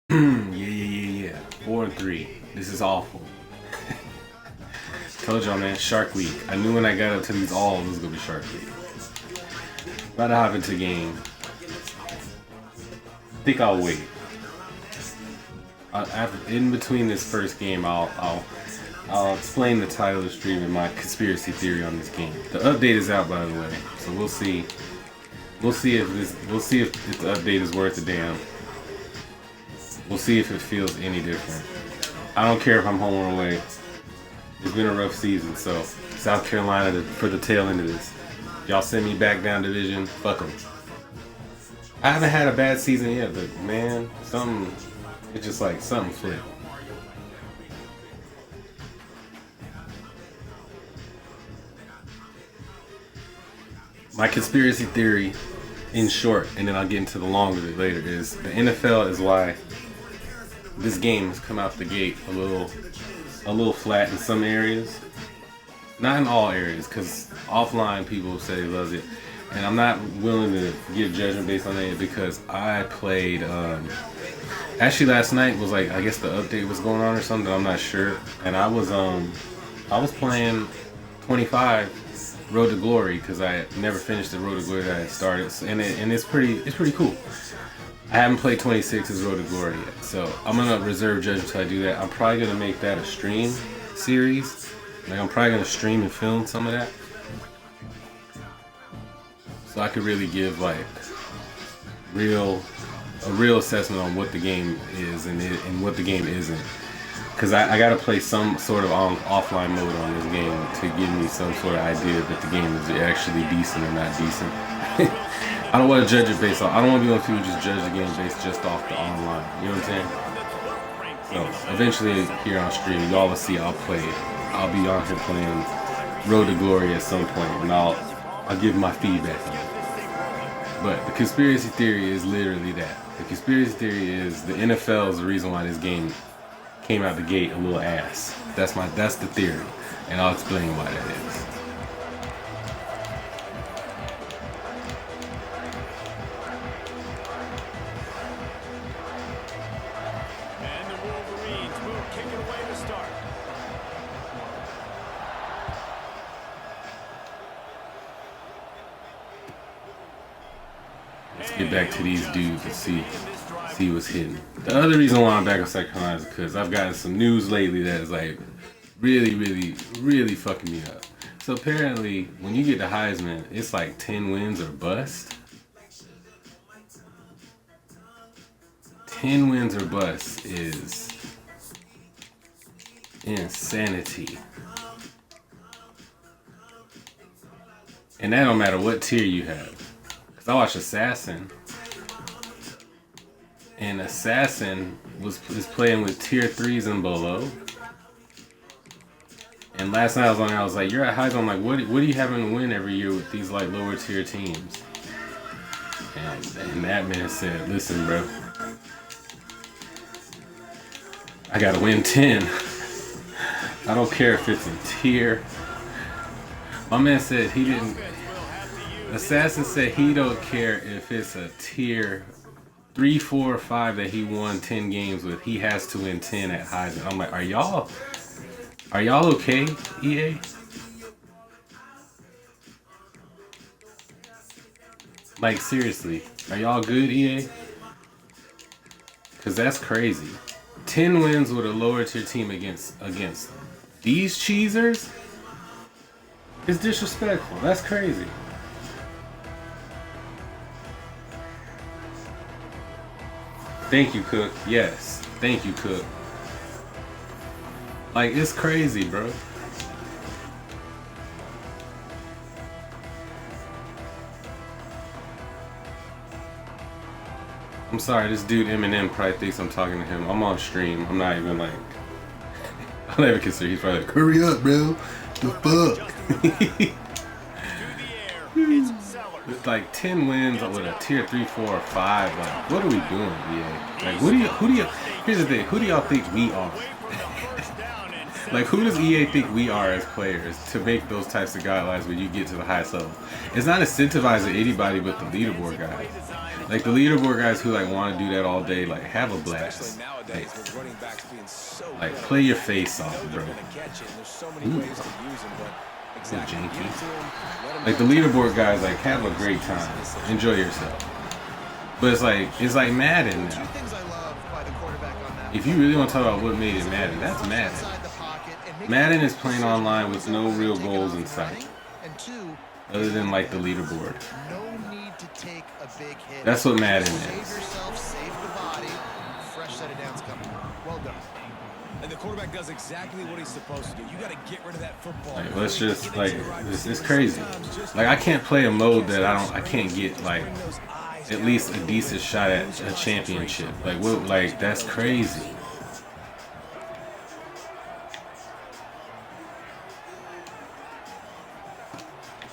Yeah. 4-3. This is awful. Told y'all, man, Shark Week. I knew when I got up to these alls, it was gonna be Shark Week. About to hop into game. I think I'll wait. In between this first game, I'll explain the title of the stream and my conspiracy theory on this game. The update is out, by the way, so we'll see. We'll see if the update is worth a damn. We'll see if it feels any different. I don't care if I'm home or away. It's been a rough season, so South Carolina for the tail end of this. Y'all send me back down division, fuck them. I haven't had a bad season yet, but man, it's just like something flipped. My conspiracy theory, in short, and then I'll get into the long of it later, is the NFL is why this game has come out the gate a little flat in some areas. Not in all areas, because offline people say they love it. And I'm not willing to give judgment based on that because I played, actually last night was like, I guess the update was going on or something, I'm not sure. And I was playing 25 Road to Glory because I never finished the Road to Glory that I had started. And it's pretty cool. I haven't played 26's Road to Glory yet, so I'm gonna reserve judgment until I do that. I'm probably gonna make that a stream series. Like I'm probably gonna stream and film some of that, so I could really give like a real assessment on what the game is and what the game isn't. Cause I gotta play some sort of offline mode on this game to give me some sort of idea that the game is actually decent or not decent. I don't want to judge it based off. I don't want to be one of people who just judge the game based just off the online. You know what I'm saying? So eventually here on stream, y'all will see I'll play. I'll be on here playing Road to Glory at some point, and I'll give my feedback on it. But the conspiracy theory is literally that. The conspiracy theory is the NFL is the reason why this game came out the gate a little ass. That's the theory, and I'll explain why that is. Let's get back to these dudes and see what's hidden. The other reason why I'm back on South Carolina is because I've gotten some news lately that is like really fucking me up. So apparently, when you get the Heisman, it's like 10 wins or bust. 10 wins or bust is insanity. And that don't matter what tier you have. Cause I watched Assassin, and Assassin is playing with tier 3s and below. And last night I was on there, I was like, you're at Heisman. I'm like, what do you having to win every year with these like lower tier teams? And that man said, listen, bro, I gotta win 10. I don't care if it's a tier. My man said he didn't. Assassin said he don't care if it's a tier 3, 4, or 5 that he won 10 games with. He has to win 10 at Heisman. I'm like, are y'all okay, EA? Like seriously, are y'all good, EA? Cause that's crazy. 10 wins with a lower tier team against these cheesers is disrespectful. That's crazy. Thank you, Cook. Yes. Thank you, Cook. Like, it's crazy, bro. I'm sorry, this dude Eminem probably thinks I'm talking to him. I'm on stream. I'm not even like... I don't even consider. He's probably like, hurry up, bro. The fuck? It's like 10 wins with a tier 3, 4, or 5. Like, what are we doing, EA? Like, who do you? Here's the thing. Who do y'all think we are? Like, who does EA think we are as players to make those types of guidelines when you get to the highest level? It's not incentivizing anybody but the leaderboard guys. Like the leaderboard guys who like want to do that all day, like have a blast. Like play your face off, bro. Ooh. Good janky. Like the leaderboard guys, like have a great time, enjoy yourself. But it's like Madden now. If you really want to talk about what made it Madden, that's Madden. Madden is playing online with no real goals in sight, other than like the leaderboard. That's what Madden is. And the quarterback does exactly what he's supposed to do. You got to get rid of that football. Like, let's just like it's crazy. Like I can't play a mode that I can't get like at least a decent shot at a championship. Like what? Like that's crazy.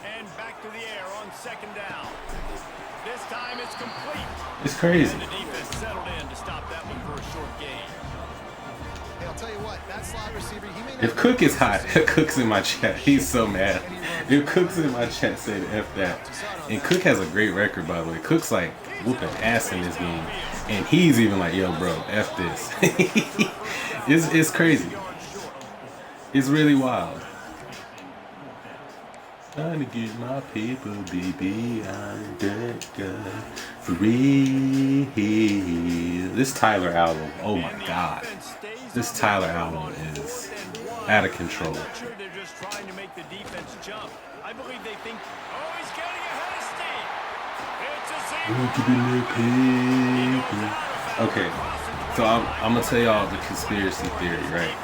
And back to the air on second down. This time it's complete. It's crazy. And the defense settled in to stop that one for a short gain. Hey, I'll tell you what, that slot receiver, he may If Cook is hot, Cook's in my chat. He's so mad. If Cook's in my chat saying F that. And Cook has a great record, by the way. Cook's like whooping ass in this game. And he's even like, yo, bro, F this. It's crazy. It's really wild. Trying to get my paper, baby. I'm good. Free. This Tyler album, oh my god. This Tyler album is out of control. They're just trying to make the defense jump. I believe they think, oh, he's getting ahead of steam. It's a Okay, so I'm gonna tell y'all the conspiracy theory, right?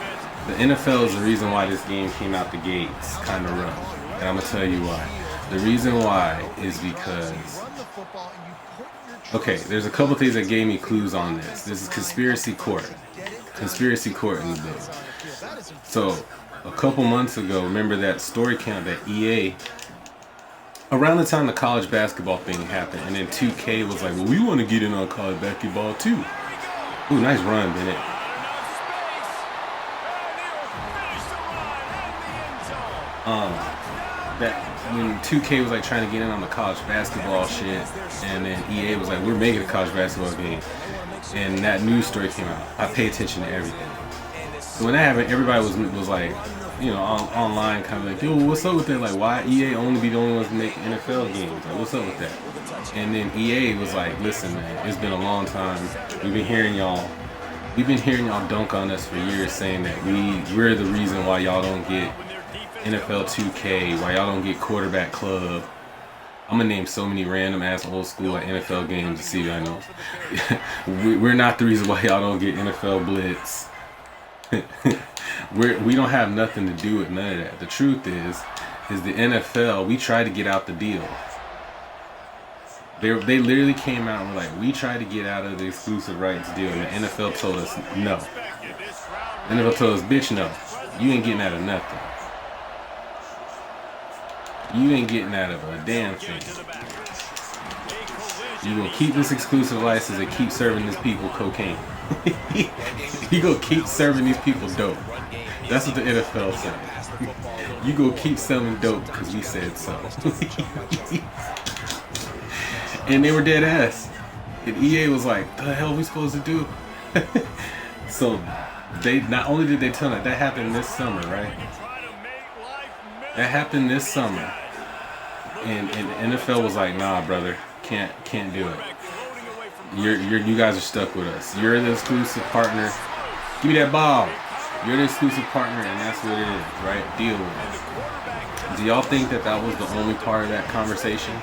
The NFL is the reason why this game came out the gates kind of rough. And I'm going to tell you why. The reason why is because... Okay, there's a couple things that gave me clues on this. This is Conspiracy Court. Conspiracy Court in the book. So, a couple months ago, remember that story count that EA... Around the time the college basketball thing happened, and then 2K was like, well, we want to get in on college basketball too. Ooh, nice run, Bennett. That when 2K was like trying to get in on the college basketball shit, and then EA was like, we're making a college basketball game, and that news story came out. I pay attention to everything. So when that happened, everybody was like, you know, online kind of like, yo, what's up with that? Like, why EA only be the only ones to make NFL games? Like, what's up with that? And then EA was like, listen, man, it's been a long time. We've been hearing y'all dunk on us for years, saying that we're the reason why y'all don't get NFL 2K, why y'all don't get Quarterback Club. I'm gonna name so many random ass old school like NFL games to see if I know. We're not the reason why y'all don't get NFL Blitz. We don't have nothing to do with none of that. The truth is the NFL, we tried to get out the deal. They literally came out and were like, we tried to get out of the exclusive rights deal, and the NFL told us no. The NFL told us, bitch, no. You ain't getting out of nothing. You ain't getting out of a damn thing. You gonna keep this exclusive license and keep serving these people cocaine. You gonna keep serving these people dope. That's what the NFL said. You gonna keep selling dope because we said so. And they were dead ass. And EA was like, the hell are we supposed to do? So they not only did they tell that happened this summer, right? That happened this summer. And the NFL was like, nah, brother, can't do it. You guys are stuck with us. You're the exclusive partner. Give me that ball. You're the exclusive partner, and that's what it is, right? Deal with it. Do y'all think that was the only part of that conversation?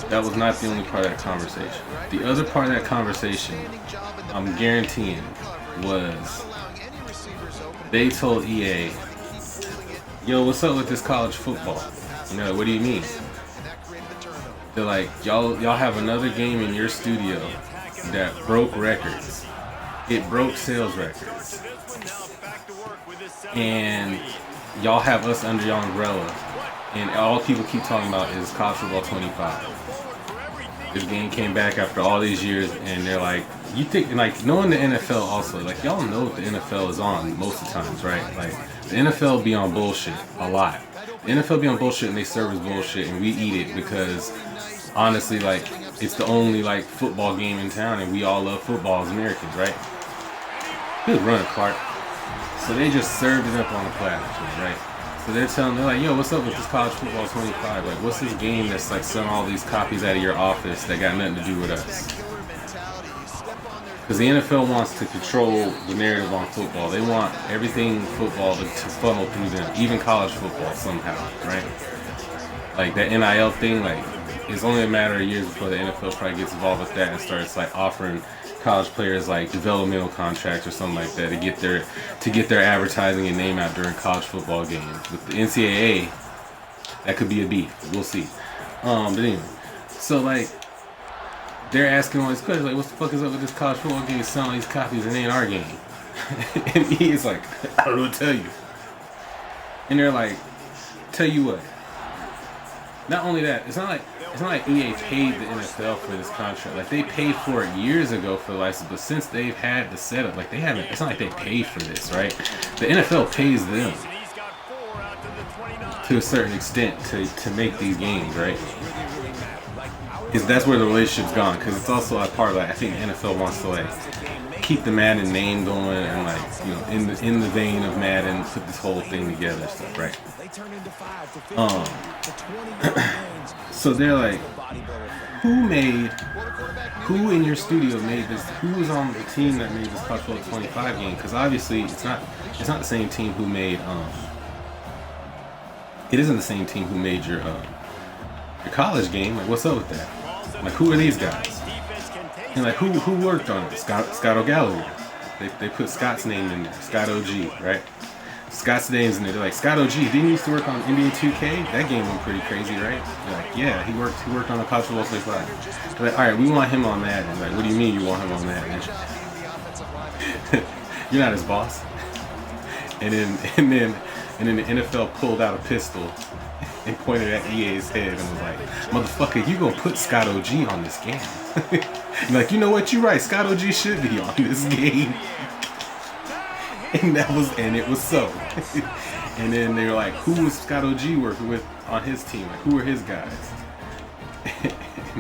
That was not the only part of that conversation. The other part of that conversation, I'm guaranteeing, was they told EA, yo, what's up with this college football? You know, what do you mean? They're like, y'all have another game in your studio that broke records. It broke sales records. And y'all have us under your umbrella. And all people keep talking about is college football 25. This game came back after all these years, and they're like, you think, like, knowing the NFL also, like, y'all know what the NFL is on most of the times, right? Like, the NFL be on bullshit a lot. The NFL be on bullshit, and they serve as bullshit, and we eat it because honestly, like, it's the only like football game in town, and we all love football as Americans, right? Good run, Clark. So they just served it up on the platter, right? So they're like, yo, what's up with this college football 25? Like, what's this game that's like selling all these copies out of your office that got nothing to do with us? Because the NFL wants to control the narrative on football. They want everything football to funnel through them, even college football somehow, right? Like that NIL thing, like it's only a matter of years before the NFL probably gets involved with that and starts like offering college players like developmental contracts or something like that to get their advertising and name out during college football games. With the NCAA, that could be a beef. We'll see. But anyway, so like they're asking all these questions like, what the fuck is up with this college football game selling these copies and ain't our game? And he's like, I don't know what to tell you. And they're like, tell you what. Not only that, it's not like EA paid the NFL for this contract. Like they paid for it years ago for the license, but since they've had the setup, like they haven't. It's not like they paid for this, right? The NFL pays them to a certain extent to make these games, right? Because that's where the relationship's gone. Because it's also a part of like I think the NFL wants to like keep the Madden name going and like in the vein of Madden put this whole thing together and stuff, right? So they're like, who in your studio made this? Who was on the team that made this college football 25 game? Because obviously it's not the same team who made it isn't the same team who made your college game. Like what's up with that? Like who are these guys? And like who worked on it? Scott O'Gallagher. They put Scott's name in there. Scott OG, right? Scott's name's in there. They're like, Scott OG, didn't you used to work on NBA 2K? That game went pretty crazy, right? They're like, yeah, he worked on the college football 25. They're like, all right, we want him on Madden. Like, what do you mean you want him on Madden? You're not his boss. And then the NFL pulled out a pistol and pointed at EA's head and was like, motherfucker, you gonna put Scott OG on this game? Like, you know what? You're right. Scott OG should be on this game. And it was so. And then they were like, who was Scott OG working with on his team? Like, who were his guys? And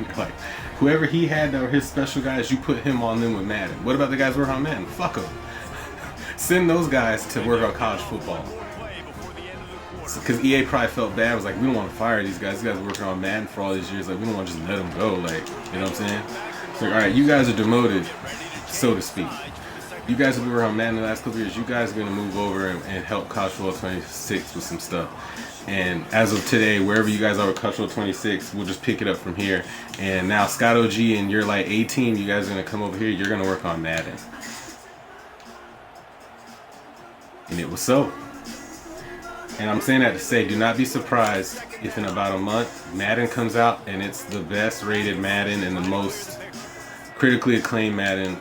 they're like, whoever he had that were his special guys, you put him on them with Madden. What about the guys working on Madden? Fuck them. Send those guys to work on college football. Because EA probably felt bad. It was like, we don't want to fire these guys. These guys are working on Madden for all these years. Like, we don't want to just let them go. Like, you know what I'm saying? It's like, all right, you guys are demoted, so to speak. You guys have been around Madden the last couple years. You guys are going to move over and help College Football 26 with some stuff. And as of today, wherever you guys are with College Football 26, we'll just pick it up from here. And now Scott OG and your like A team, you guys are going to come over here. You're going to work on Madden. And it was so. And I'm saying that to say, do not be surprised if in about a month Madden comes out and it's the best rated Madden and the most critically acclaimed Madden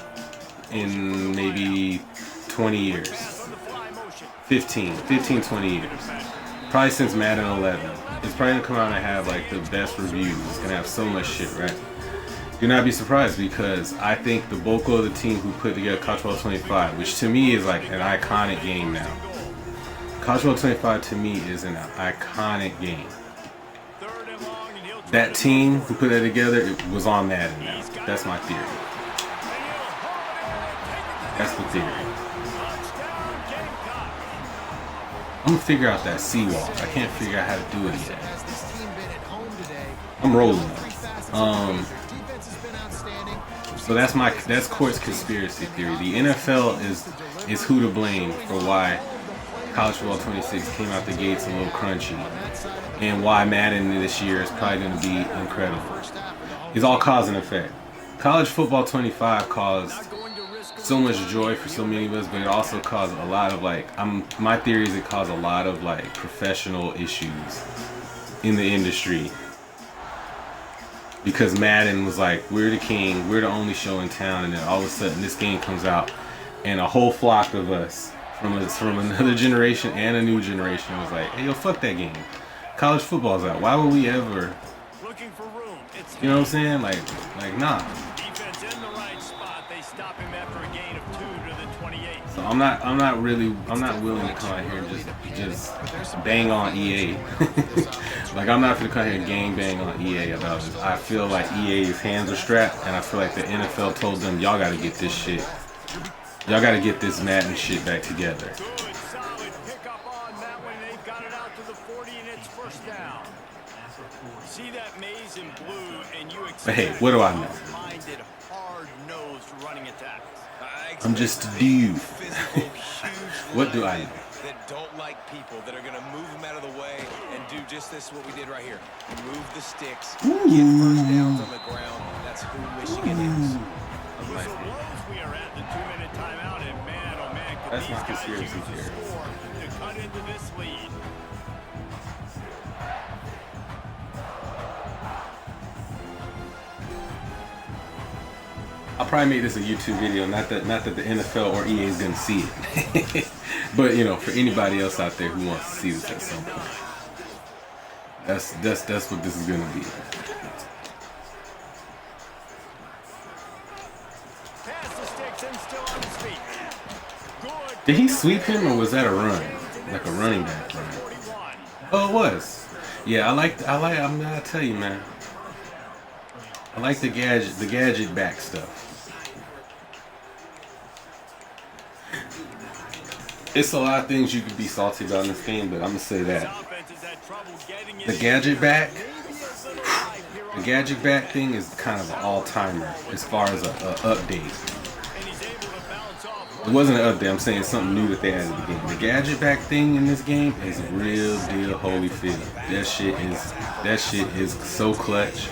in maybe 20 years. 20 years. Probably since Madden 11. It's probably going to come out and have like the best reviews. It's going to have so much shit, right? Do not be surprised because I think the bulk of the team who put together College Football 25, which to me is like an iconic game now. College Football 25 to me is an iconic game. That team who put that together, it was on Madden now. That's my theory. That's the theory. I'm gonna figure out that seawall. I can't figure out how to do it yet. I'm rolling. So that's Court's conspiracy theory. The NFL is who to blame for why College Football 26 came out the gates a little crunchy, and why Madden this year is probably going to be incredible. It's all cause and effect. College Football 25 caused so much joy for so many of us, but it also caused a lot of my theory is it caused a lot of like professional issues in the industry. Because Madden was like, we're the king, we're the only show in town, and then all of a sudden this game comes out, and a whole flock of us from another generation and a new generation was like, hey, yo, fuck that game. College football's out. Why would we ever? You know what I'm saying? Like nah. Defense in the right spot. They stop him after a gain of 2 to the 28. So I'm not willing to come out here and just bang on EA. Like I'm not gonna come here and gang bang on EA about this. I feel like EA's hands are strapped, and I feel like the NFL told them y'all got to get this shit. Y'all got to get this Madden shit back together. Good, solid pickup on that one. They've got it out to the 40, and it's first down. See that maze in blue, and you expect But hey, what do I know? minded, hard-nosed running attacks. I'm just a dude. What do I know? That don't like people that are going to move them out of the way and do just this, what we did right here. Move the sticks, get first downs on the ground. That's who Michigan is. With the woes we are at the 2-minute timeout, and man, oh man, could That's these not guys use conspiracy a theory. score to cut into this lead. I'll probably make this a YouTube video, not that the NFL or EA is gonna see it, but you know, for anybody else out there who wants to see this at some point, that's what this is gonna be. Pass the sticks and still on his feet. Good. Did he sweep him, or was that a run, like a running back run? 41. Oh, it was. Yeah, I'm gonna tell you, man. I like the gadget back stuff. It's a lot of things you could be salty about in this game, but I'm gonna say that the gadget back thing is kind of an all-timer as far as a update. It wasn't an update. I'm saying something new that they added in the game. The gadget back thing in this game is real deal Holyfield. That shit is so clutch.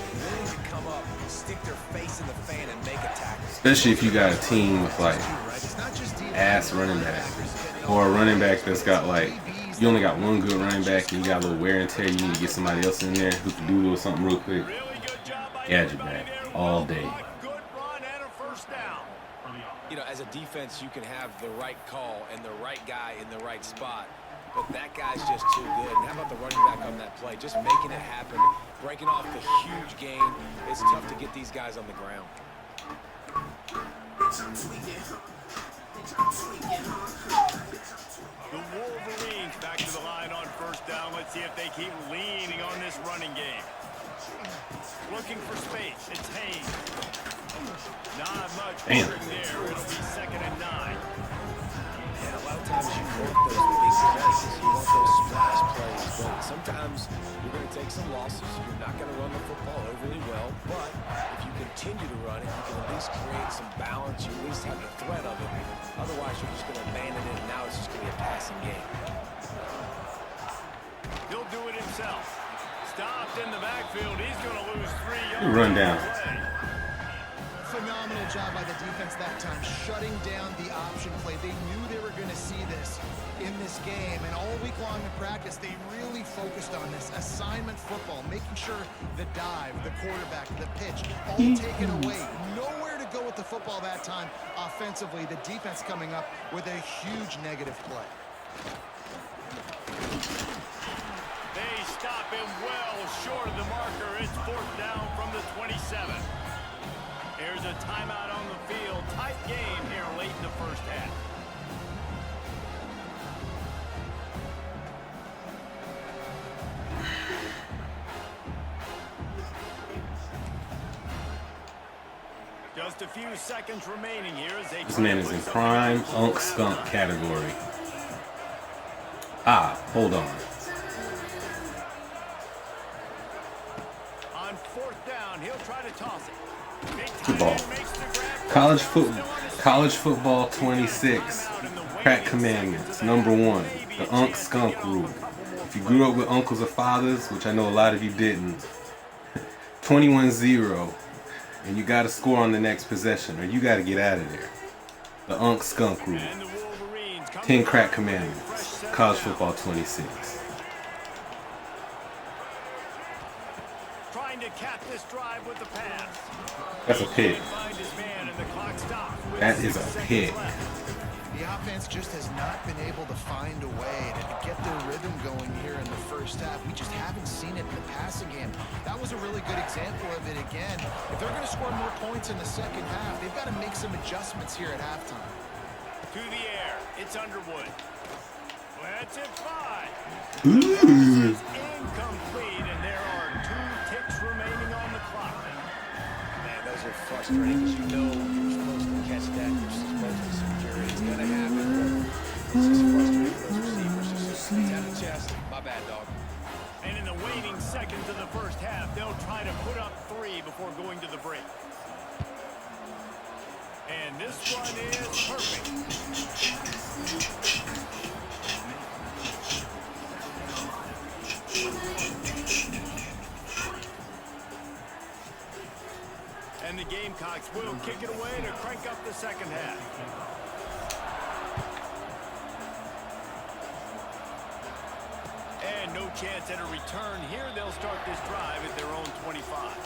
Especially if you got a team with like ass running back, or a running back that's got like, you only got one good running back and you got a little wear and tear. You need to get somebody else in there who can do a little something real quick. Gadget back all day. You know, as a defense, you can have the right call and the right guy in the right spot, but that guy's just too good. And how about the running back on that play? Just making it happen, breaking off the huge gain. It's tough to get these guys on the ground. The Wolverines back to the line on first down. Let's see if they keep leaning on this running game. Looking for space. It's Haynes. Not much there. It'll be 2nd and 9. Yeah, a lot of times you want those big plays, you want those splash plays, but sometimes you're going to take some losses. You're not going to run the football overly well, but if you continue to run it, you can at least create some balance. You at least have the threat of it. Otherwise, you're just going to abandon it, and now it's just going to be a passing game. He'll do it himself. Stopped in the backfield. He's going to lose 3 yards. Run down. Phenomenal job by the defense that time, shutting down the option play. They knew they were going to see this in this game, and all week long in practice, they really focused on this assignment football, making sure the dive, the quarterback, the pitch, all taken away. Nowhere to go with the football that time offensively. The defense coming up with a huge negative play. They stop him well short of the marker. It's 4th down from the 27. Here's a timeout on the field. Tight game here late in the first half. Just a few seconds remaining here as they... This man is in prime unk skunk category. Ah, hold on. On 4th down, he'll try to toss it. Football. College football 26. Crack commandments. Number 1, the unk skunk rule. If you grew up with uncles or fathers, which I know a lot of you didn't, 21-0, and you got to score on the next possession, or you got to get out of there. The unk skunk rule. 10 crack commandments. College football 26. Trying to cap this drive with the pass. That's a pick. That is a pick. The offense just has not been able to find a way to get their rhythm going here in the first half. We just haven't seen it in the passing game. That was a really good example of it again. If they're going to score more points in the second half, they've got to make some adjustments here at halftime. To the air. It's Underwood. That's it, 5. Ooh. Incomplete, and there are 2 ticks remaining on the clock. Man, those are frustrating because you know you're supposed to catch that. You're supposed to secure it. It's going to happen. It's just frustrating for those receivers. Just tap the chest. My bad, dog. And in the waning seconds of the first half, they'll try to put up 3 before going to the break. And this one is perfect. And the Gamecocks will kick it away to crank up the second half. And no chance at a return here. They'll start this drive at their own 25.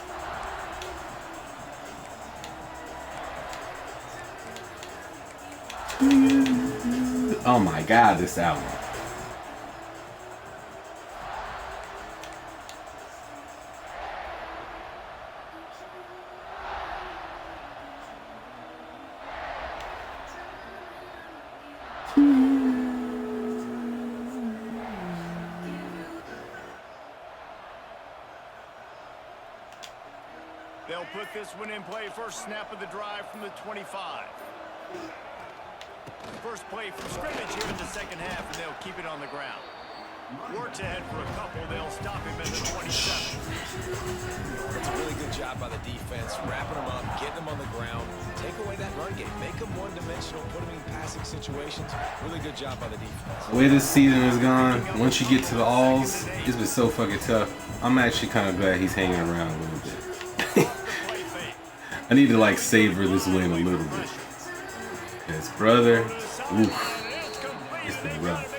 Oh my God, this album. They'll put this one in play. First snap of the drive from the 25. First play from scrimmage here in the second half, and they'll keep it on the ground. Works ahead for a couple. They'll stop him at the 27. That's a really good job by the defense, wrapping them up, getting them on the ground. Take away that run game. Make them one-dimensional, put them in passing situations. Really good job by the defense. The way this season is gone, once you get to the alls, it's been so fucking tough. I'm actually kind of glad he's hanging around a little bit. I need to like savor this win a little bit. His brother, oof, it's been rough.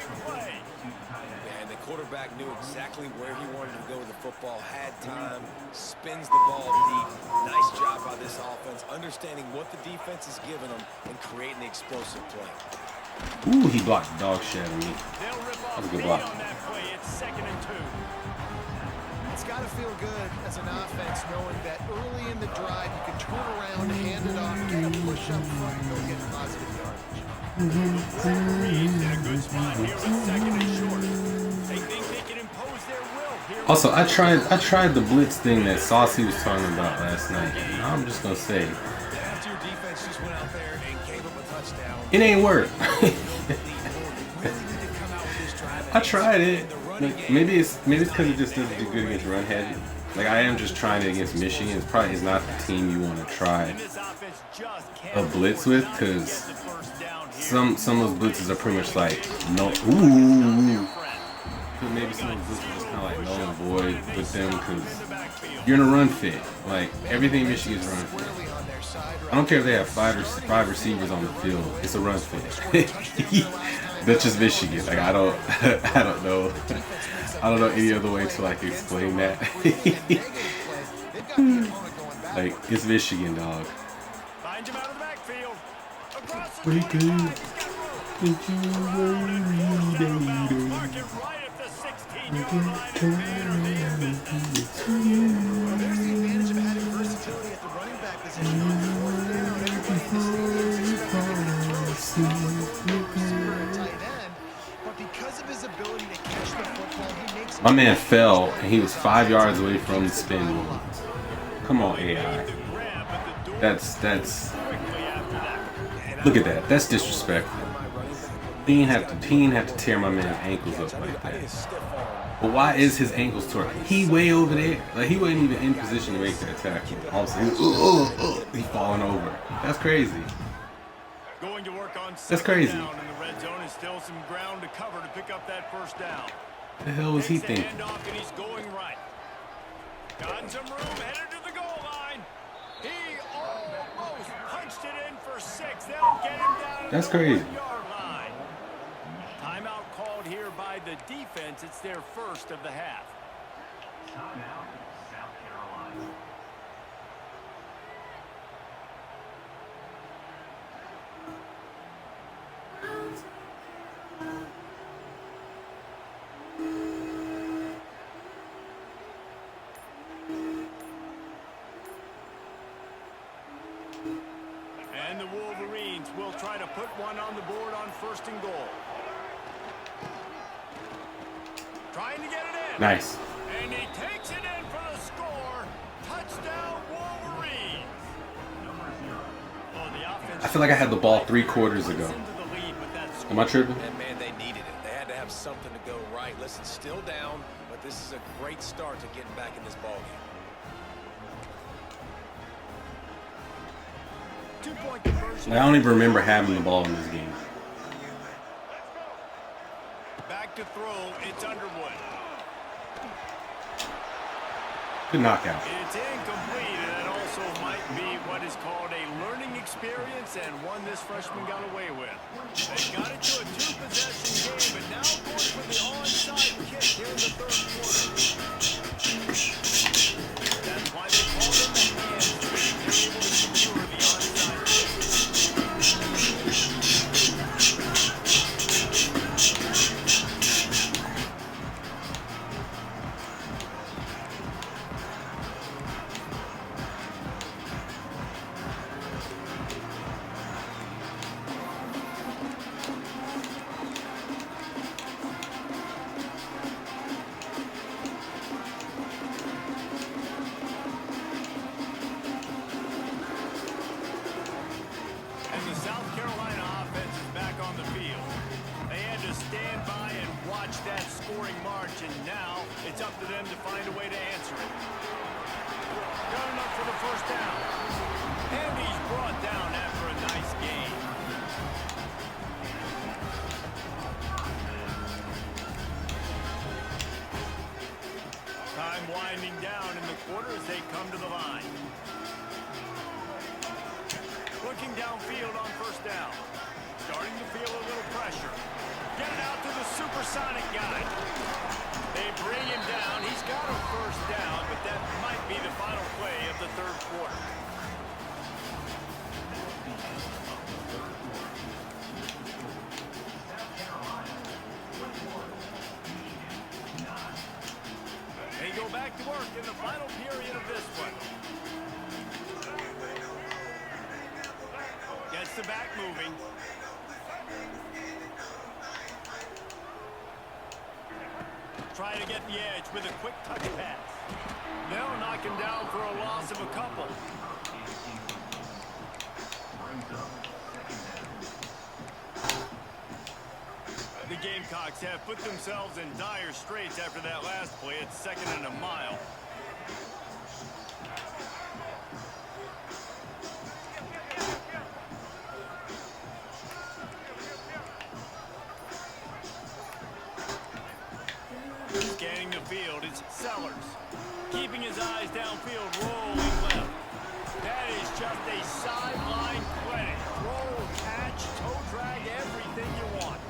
And the quarterback knew exactly where he wanted to go with the football, had time, spins the ball deep. Nice job by this offense, understanding what the defense is giving them and creating the explosive play. Ooh, he blocked the dog shit out of me. That was a good block. It's 2nd and 2. It's got to feel good as an offense knowing that early in the drive you can turn around, hand it off, get a push up front, and go get positive yardage. Reed's in a good spot here with 2nd and short. They think they can impose their will here. Also, I tried the blitz thing that Saucy was talking about last night. And I'm just gonna say, After your defense just went out there and gave up a touchdown, it ain't work. you really need to come out with this drive. I tried it. Like, maybe it's because it just doesn't do good against run heavy. Like I am just trying it against Michigan. It's probably not the team you want to try a blitz with, because some of those blitzes are pretty much like no. Ooh. Maybe some of those blitzes are just kind of like null and void with them because you're in a run fit. Like everything Michigan's run fit. I don't care if they have five receivers on the field. It's a run fit. That's just Michigan. Like I don't know. I don't know any other way to like explain that. Like it's Michigan, dog. Finds him out of the backfield. Across the We could. 25. He's got room. Mark it right at the 16-yard line. There's the advantage of having versatility at the running back position. On fourth down, everybody in the stadium is expecting him to throw receiver and tight end, but because of his ability to catch the football, he makes My man fell and he was 5 yards away from the spin move. Come on, AI. That's look at that. That's disrespectful. He didn't have to tear my man's ankles up like that. But why is his ankles torn? He way over there. Like he wasn't even in position to make that tackle. All of a sudden, he's falling over. That's crazy. Going to work on That's crazy. down in the red zone is still some ground to cover to pick up that first down. The hell was he Takes the thinking? handoff and he's going right. Got some room, headed to the goal line. He almost punched it in for 6. They'll get him down That's to the crazy. 1-yard line. Timeout called here by the defense. It's their first of the half. Timeout, South Carolina. And the Wolverines will try to put one on the board on 1st and goal. Trying to get it in. Nice. And he takes it in for the score. Touchdown, Wolverines. Oh, the offense. I feel like I had the ball 3 quarters ago. Am I tripping? And man, they needed it. They had to have something to go right. Listen, still down, but this is a great start to getting back in this ballgame. 2-point conversion. I don't even remember having the ball in this game. Back to throw. It's Underwood. Good knockout. It's incomplete, and that also might be what is called a learning experience and one this freshman got away with. They got it to a 2-possession game, but now going for the onside kick here in the 3rd quarter. That's why they call them the hands. They're able to secure the onside kick. It's up to them to find a way to answer it. Got enough for the 1st down. And he's brought down after a nice gain. Time winding down in the quarter as they come to the line. Looking downfield on 1st down. Starting to feel a little pressure. Get it out to the supersonic guy. They bring him down. He's got a 1st down, but that might be the final play of the 3rd quarter. They go back to work in the final period of this one. Gets the back moving. Try to get the edge with a quick touch pass. They'll knock him down for a loss of a couple. The Gamecocks have put themselves in dire straits after that last play. It's 2nd and a mile. Scanning the field, it's Sellers. Keeping his eyes downfield, rolling left. That is just a sideline credit. Roll, catch, toe drag, everything you want.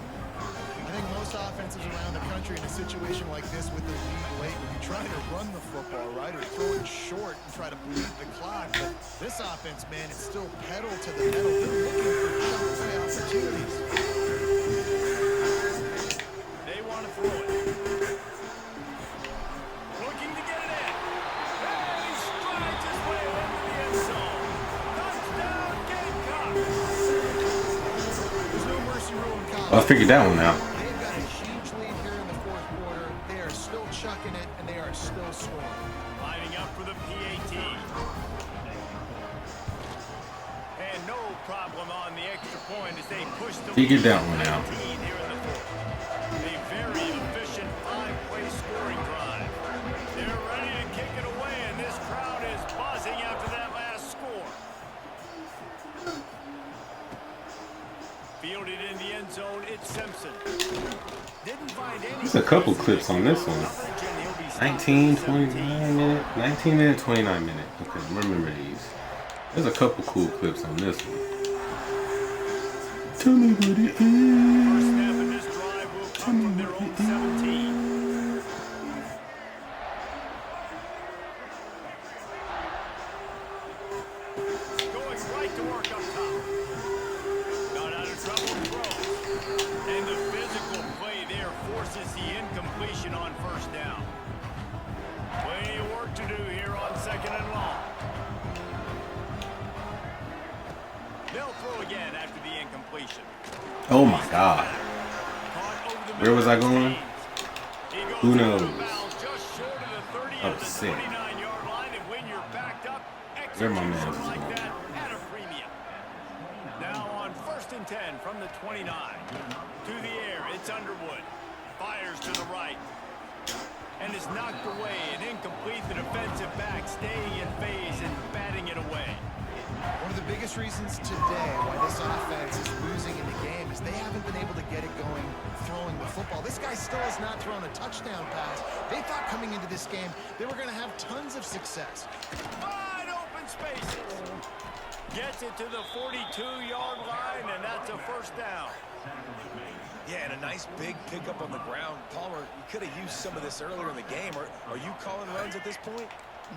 I think most offenses around the country in a situation like this with the lead late would be trying to run the football, right, or throw it short and try to bleed the clock. But this offense, man, it's still pedal to the metal. They're looking for shot play opportunities. They want to throw it. Looking to get it in. And he strides his way into the end zone. Touchdown, Gamecocks. There's no mercy rule in college. I figured that one out. They've got a huge lead here in the 4th quarter. They are still chucking it, and they are still scoring. Lining up for the PAT. And no problem on the extra point as they push the Figured that one out. lead here in the 4th. A very efficient 5-play scoring drive. They're ready to kick it away, and this crowd is buzzing after that last score. Fielded in the end zone, it's Simpson. Didn't find any. There's a couple clips on this one. 19, 29 minute, 19 minute, 29 minute. Okay, remember these. There's a couple cool clips on this one. Tell me what it First is. snap in this drive will come from their own 17. Going right to work up top. Got out of trouble, throws. And the physical play there forces the incompletion on 1st down. Plenty of work to do here on 2nd and long. They'll incompletion. Oh my God. Where was I going? Who knows? Oh, sick. Where my man was going? Now on 1st and 10 from the 29. To the air, it's Underwood. Fires to the right. And is knocked away and incomplete. The defensive back staying in phase and batting it away. One of the biggest reasons today why this offense is losing in the game is they haven't been able to get it going throwing the football. This guy still has not thrown a touchdown pass. They thought coming into this game they were going to have tons of success. Wide open spaces. Gets it to the 42-yard line, and that's a 1st down. Yeah, and a nice big pickup on the ground. Palmer, you could have used some of this earlier in the game. Are you calling runs at this point?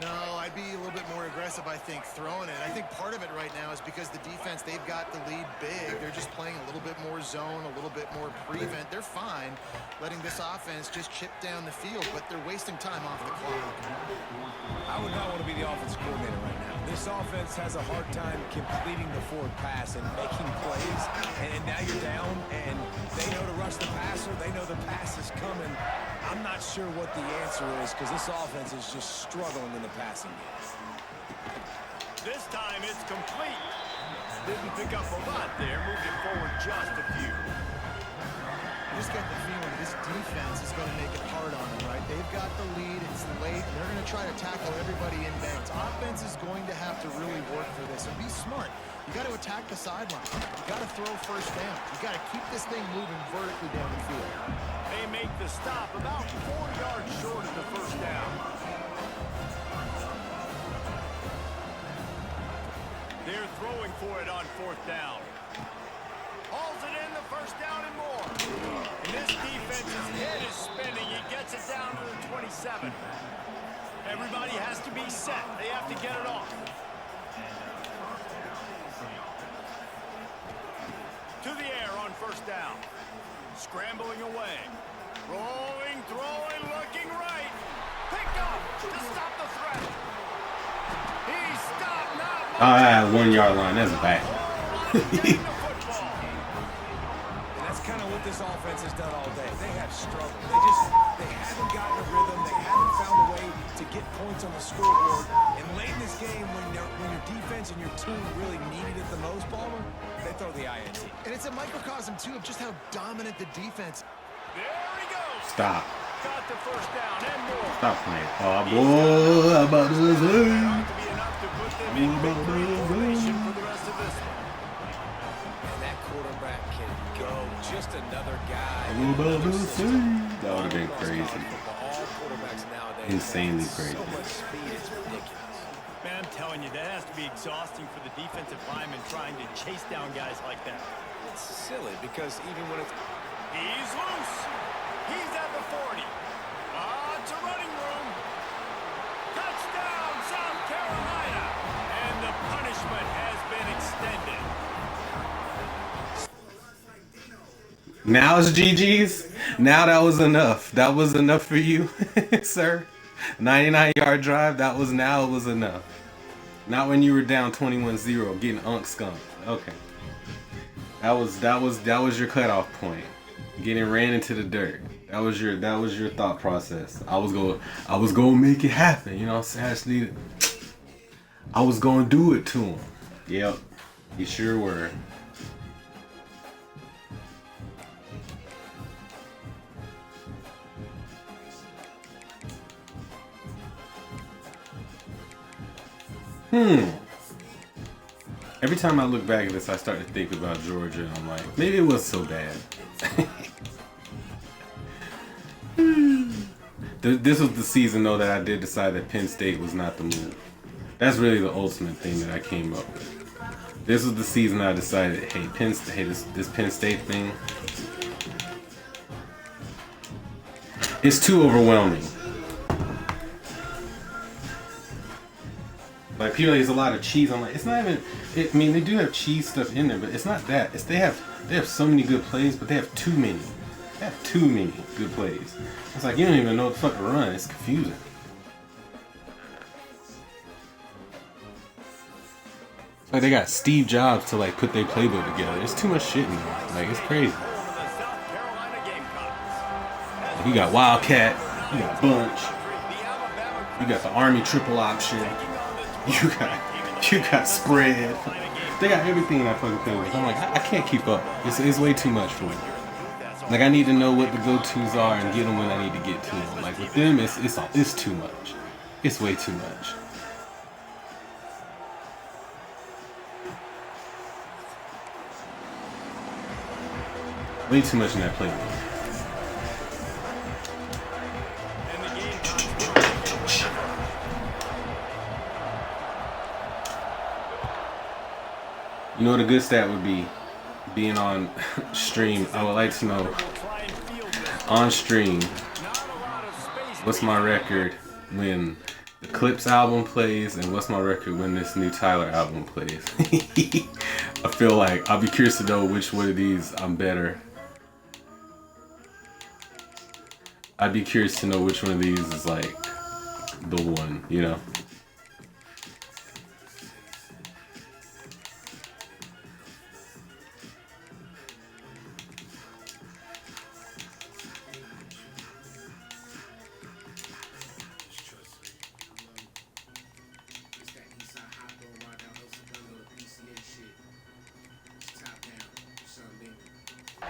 No, I'd be a little bit more aggressive, I think, throwing it. I think part of it right now is because the defense, they've got the lead big. They're just playing a little bit more zone, a little bit more prevent. They're fine letting this offense just chip down the field, but they're wasting time off the clock. I would not want to be the offensive coordinator right now. This offense has a hard time completing the forward pass and making plays, and now you're down, and they know to rush the passer. They know the pass is coming. I'm not sure what the answer is because this offense is just struggling in the passing game. This time it's complete. Didn't pick up a lot there, moving forward just a few. I just get the feeling this defense is going to make it hard on them, right? They've got the lead, it's late, and they're going to try to tackle everybody in bounds. Offense is going to have to really work for this and be smart. You got to attack the sideline. You got to throw 1st down. You got to keep this thing moving vertically down the field. They make the stop about 4 yards short of the 1st down. They're throwing for it on 4th down. Hauls it in, the 1st down and more. And this defense's head is spinning. He gets it down to the 27. Everybody has to be set. They have to get it off. To the air on 1st down. Scrambling away. Rolling, throwing, looking right. Picked up to stop the threat. He stopped, not much. Ah, 1 yard line. That's bad. Getting the football. And that's kind of what this offense has done all day. They have struggled. They haven't gotten a rhythm. They haven't found a way to get points on the scoreboard. And late in this game, when your defense and your team really needed it the most, Palmer, they throw the INT. And it's a microcosm, too, of just how dominant the defense. There he goes. Stop. Got the 1st down and more. Stop playing. Oh, boy. I'm about to say. Ought to be enough to put them in victory formation for the rest of this one. And that quarterback can go. Just another guy. I'm about to say. That would have been crazy. All quarterbacks nowadays Insanely have crazy. So much speed, it's ridiculous. Man, I'm telling you, that has to be exhausting for the defensive lineman trying to chase down guys like that. It's silly because even when it's... He's loose. He's at the 40. To running room. Touchdown, South Carolina. And the punishment has been extended. Now it's GG's. Now that was enough. That was enough for you, sir. 99-yard drive. It was enough. Not when you were down 21-0, getting skunked. Okay. That was your cutoff point. Getting ran into the dirt. That was your thought process. I was gonna make it happen. You know what I'm saying? I was gonna do it to him. Yep. You sure were. Every time I look back at this, I start to think about Georgia. I'm like, maybe it was so bad. This was the season, though, that I did decide that Penn State was not the move. That's really the ultimate thing that I came up with. This was the season I decided, hey, this Penn State thing, it's too overwhelming. Like, people, there's a lot of cheese. I'm like, it's not even. I mean, they do have cheese stuff in there, but it's not that. They have so many good plays, but they have too many. They have too many good plays. It's like you don't even know what the fuck to run. It's confusing. Like they got Steve Jobs to like put their playbook together. There's too much shit in there. Like it's crazy. Like, you got Wildcat, you got Bunch, you got the Army triple option, you got spread. They got everything I fucking play with. I'm like, I can't keep up. It's way too much for me. Like I need to know what the go-tos are and get them when I need to get to them. Like with them, it's too much. It's way too much. Way too much in that playbook. You know what a good stat would be? Being on stream. I would like to know on stream what's my record when the Clips album plays and what's my record when this new Tyler album plays. I feel like I'll be curious to know which one of these I'm better. I'd be curious to know which one of these is like the one, you know?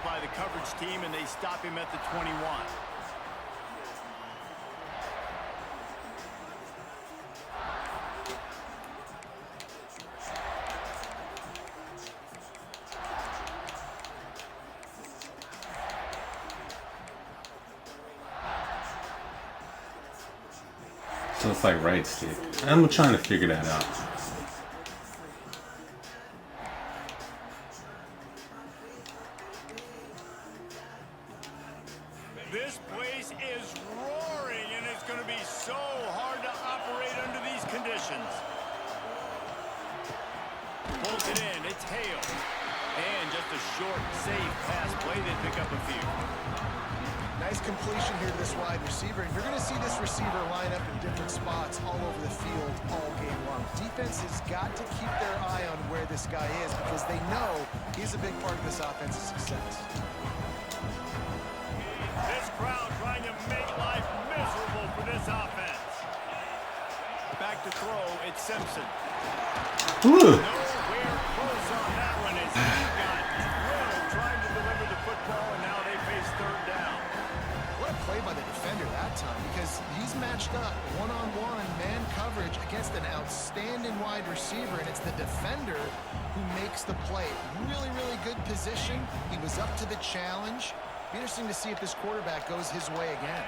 By the coverage team, and they stop him at the 21. So it's like right stick. I'm trying to figure that out. This place is roaring, and it's going to be so hard to operate under these conditions. Pulls it in. It's Hale. And just a short, safe pass play. They pick up a few. Nice completion here to this wide receiver. And you're going to see this receiver line up in different spots all over the field all game long. Defense has got to keep their eye on where this guy is because they know he's a big part of this offense's success. This crowd trying to make life miserable for this offense. Back to throw, it's Simpson. Ooh. Nowhere close on that one as he got drilled trying to deliver the football, and now they face third down. What a play by the defender that time because he's matched up one-on-one man coverage against an outstanding wide receiver, and it's the defender who makes the play. Really, really good position. He was up to the challenge. Be interesting to see if this quarterback goes his way again.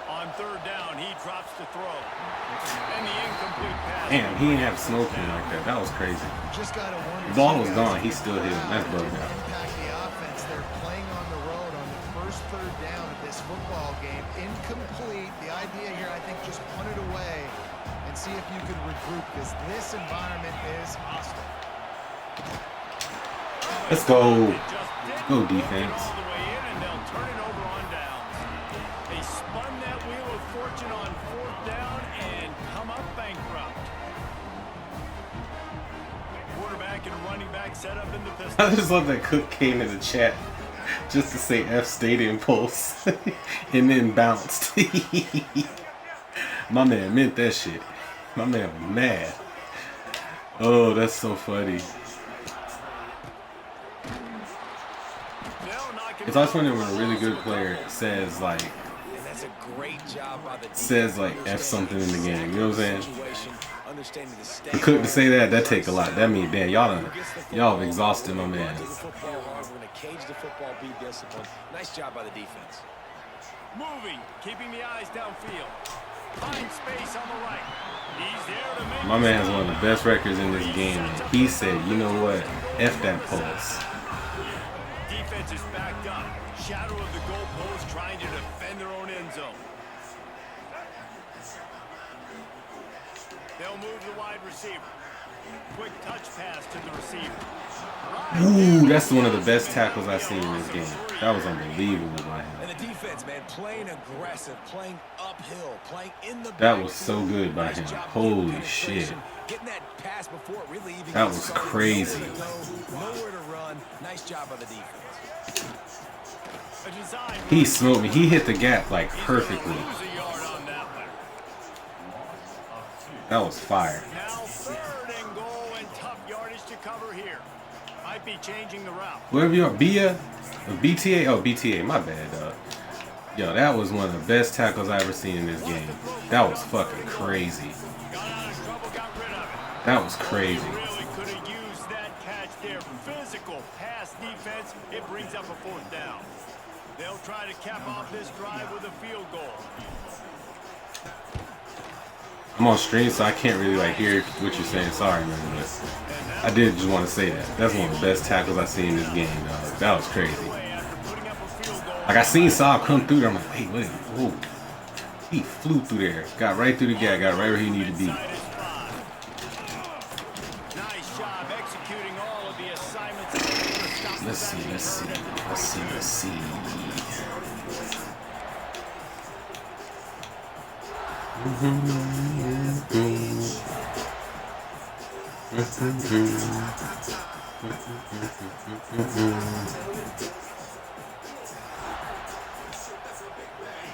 On third down, he drops to throw. And the incomplete pass. Damn, he didn't have smoking like that. That was crazy. Just gotta wonder. The ball was gone. He still hit him. That's bugged out. Impact the offense. They're playing on the road on the first third down of this football game. Incomplete. The idea here, I think, just punt it away and see if you can regroup because this environment is hostile. Let's go. Let's go, defense. All the way in, and they'll turn it over on downs. They spun that wheel of fortune on fourth down and come up bankrupt. Quarterback and running back set up in the pistol. I just love that Cook came in the chat just to say F Stadium Pulse and then bounced. My man meant that shit. My man was mad. Oh, that's so funny. It's always funny when a really good player says like F something in the game. You know what I'm saying? For Cook to say that take a lot. That means, damn, y'all have exhausted my man. Nice job by the defense. Moving, keeping the eyes downfield. Find space on the right. He's there to make My man has one of the best records in this game. And he said, you know what? F that pulse. Defense is backed up. Shadow of the goalpost trying to defend their own end zone. They'll move the wide receiver. Quick touch pass to the receiver. Ooh, that's one of the best tackles I've seen in this game. That was unbelievable by him. And the defense, man, playing aggressive, playing uphill, playing in the That was so good by him. Holy shit. Getting that pass before it really even That was crazy. Nowhere to run. Nice job by the defense. He smoked me. He hit the gap like perfectly. That was fire. Now 3rd and goal and tough yardage to cover here. Might be changing the route. Whoever you are, Bia, or BTA. Oh, BTA. My bad, dog. Yo, that was one of the best tackles I ever seen in this game. That was fucking crazy. Got out of trouble, got rid of it. That was crazy. Really could have used that catch there. Physical pass defense. It brings up a 4th down. They'll try to cap off this drive with a field goal. I'm on stream, so I can't really like hear what you're saying. Sorry, man, but I did just want to say that. That's one of the best tackles I've seen in this game, dog. That was crazy. Like I seen Saab come through there. I'm like, wait, wait, whoa. He flew through there, got right through the gap, got right where he needed to be. Nice job executing all of the assignments. Let's see.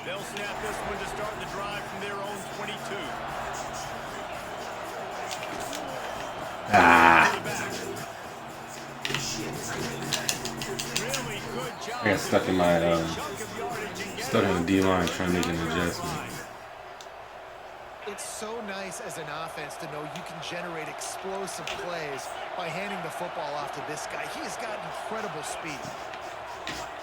They'll snap this one to start the drive from their own 22. Really good job. I got stuck in my stuck in the D line trying to make an adjustment. It's so nice as an offense to know you can generate explosive plays by handing the football off to this guy. He has got incredible speed.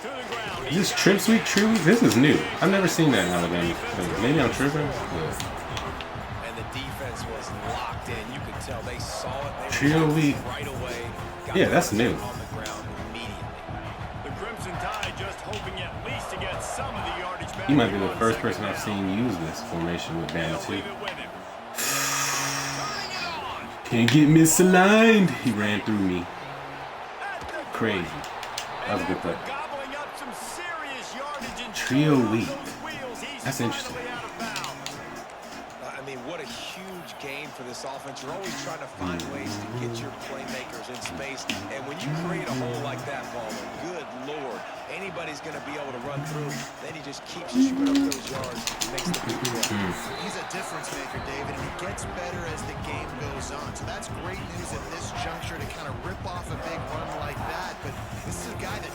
To the ground. Is this Trip Sweep True? This is new. I've never seen that in Alabama. Maybe I'm tripping. And the defense was locked in. You could tell they saw it. They Trio Week. right away. Yeah, that's new. On the ground immediately. The Crimson Tide just hoping at least to get some of the yardage back. He might be the here on first 2nd person I've down. seen use this formation with Bama They'll too. leave it with him. Can't get misaligned. He ran through me. Crazy. That was a good play. Gobbling up some serious yardage and Trio throwing Week. those wheels. He's That's interesting. finally out of bounds. I mean, what a huge game for this offense. You're always trying to find ways to get your playmakers in space. And when you create a hole like that, Ballmer, good Lord, anybody's going to be able to run through. Then he just keeps shooting up those yards, makes the big play. He's a difference maker, David, and he gets better as the game goes on. So that's great news at this juncture to kind of rip off a big run like that. But this is a guy that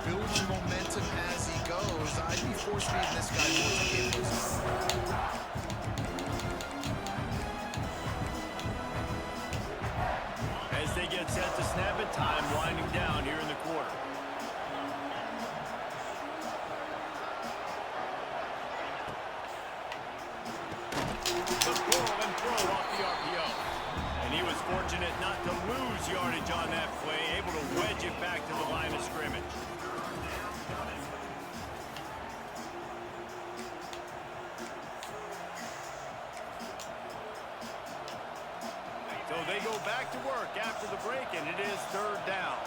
builds momentum as he goes. I'd be force-feeding this guy more as the game goes on. As they get set to snap it, time winding down here in the quarter. The pull and throw off the RPO. And he was fortunate not to lose yardage on that play, able to wedge it back to the line of scrimmage. So they go back to work after the break, and it is 3rd down.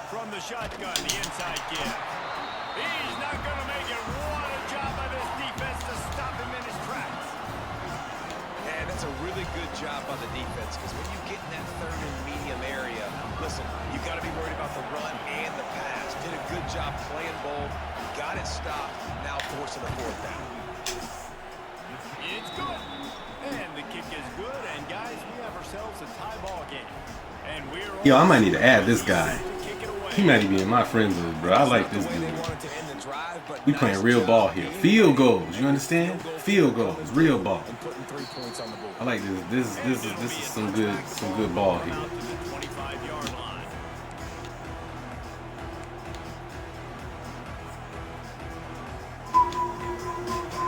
From the shotgun, the inside give. He's not going to make it. What a job by this defense to stop him in his tracks. And that's a really good job by the defense, because when you get in that 3rd and medium area, listen, you've got to be worried about the run and the pass. Did a good job playing both, got it stopped, now forcing a 4th down. It's good. And the kick is good. And, guys, we have ourselves a tie ball game. And we're Yo, I might need to add this guy. kick it away. He might be in my friends list, bro. I like this The way they dude. wanted to end the drive, but We playing real ball here. Field goals, you understand? Field goals, real ball. and putting 3 points on the board. I like this. This is some good ball here. Out to the 25-yard line.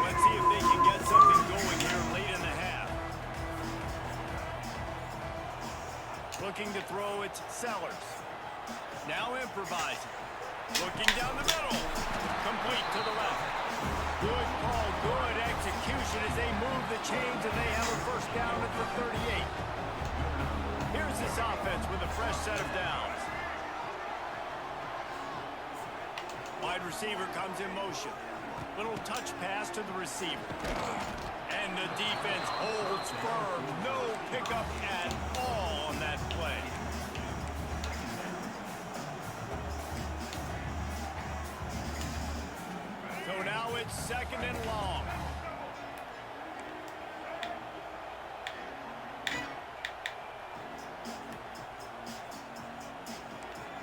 Let's see if they can get something going here late in the half. Looking to throw, it's Sellers. Now improvising. Looking down the middle. Complete to the left. Good call, good execution as they move the chains and they have a first down at the 38. Here's this offense with a fresh set of downs. Wide receiver comes in motion. Little touch pass to the receiver. And the defense holds firm. No pickup at all on that play. So now it's 2nd and long.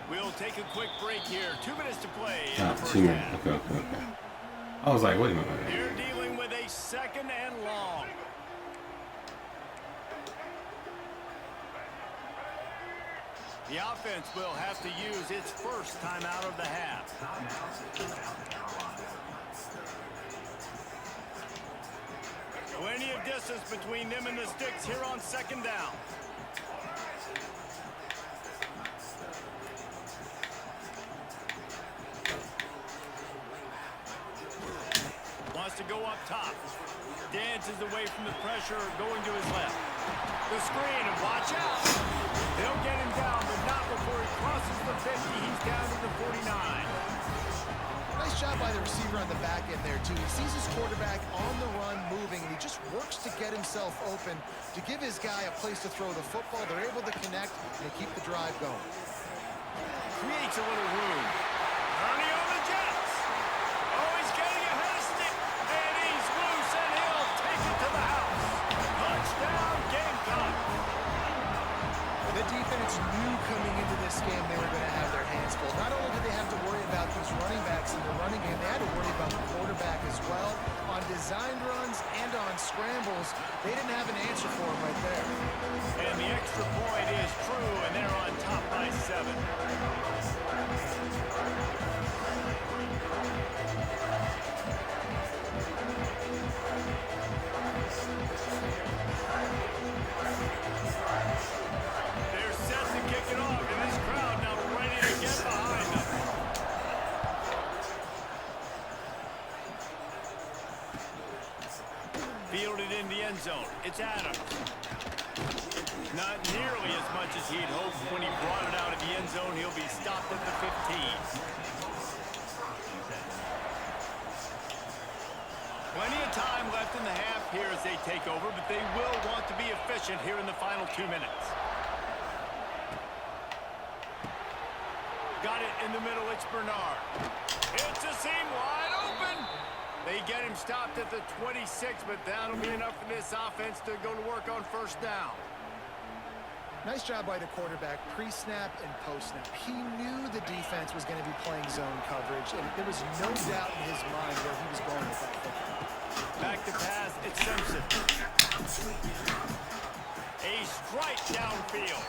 We'll take a quick break here. 2 minutes to play in the first 2 minutes. half. Okay. I was like, wait a minute. They're dealing with a 2nd and long. The offense will have to use its first timeout of the half. Plenty of distance between them and the sticks here on 2nd down. Wants to go up top. Dances away from the pressure, going to his left. The screen, and watch out. They'll get him down, but not before he crosses the 50. He's down to the 49. Nice job by the receiver on the back end there, too. He sees his quarterback on the run moving, and he just works to get himself open to give his guy a place to throw the football. They're able to connect and keep the drive going. Creates a little room. Ernie on the Jets. Oh, he's getting ahead of stick. And he's loose, and he'll take it to the house. Touchdown, Gamecock. The defense knew coming into this game they were going to have their hands full. Not only did they have to worry about these running backs in the running game, they had to worry about the quarterback as well. On designed runs and on scrambles, they didn't have an answer for him right there. And the extra point is true, and they're on top by 7. They're set to kick it off, and this crowd now ready to get behind them. Fielded in the end zone. It's Adams. Not nearly as much as he'd hoped when he brought it out of the end zone. He'll be stopped at the 15. Plenty of time left in the half here as they take over, but they will want to be efficient here in the final 2 minutes. Got it in the middle. It's Bernard. It's a seam wide open. They get him stopped at the 26, but that'll be enough for this offense to go to work on 1st down. Nice job by the quarterback, pre-snap and post-snap. He knew the defense was going to be playing zone coverage, and there was no doubt in his mind where he was going with that football. Back to pass, it's Simpson. A strike downfield.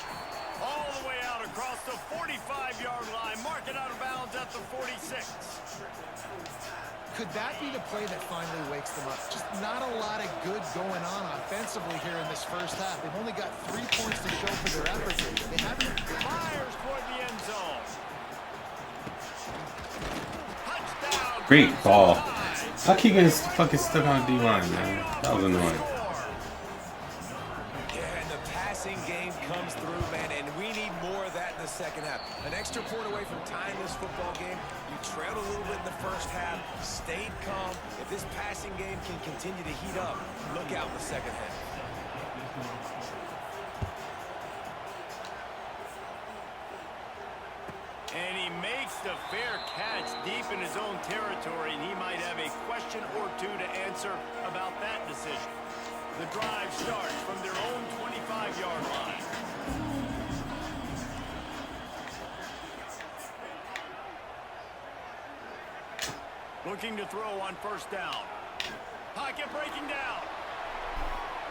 All the way out across the 45-yard line. Mark it out of bounds at the 46. Could that be the play that finally wakes them up? Just not a lot of good going on offensively here in this first half. They've only got 3 points to show for their efforts. They haven't. Fires toward the end zone. Touchdown. Great ball. I keep getting fucking stuck on the D-line, man. That was annoying. Yeah, and the passing game comes through, man, and we need more of that in the second half. An extra point away from tying this football game. You trailed a little bit in the first half, stayed calm. If this passing game can continue to heat up, look out in the second half. And he makes the fair catch deep in his own territory, and he might have a question or two to answer about that decision. The drive starts from their own 25-yard line. Looking to throw on 1st down. Pocket breaking down.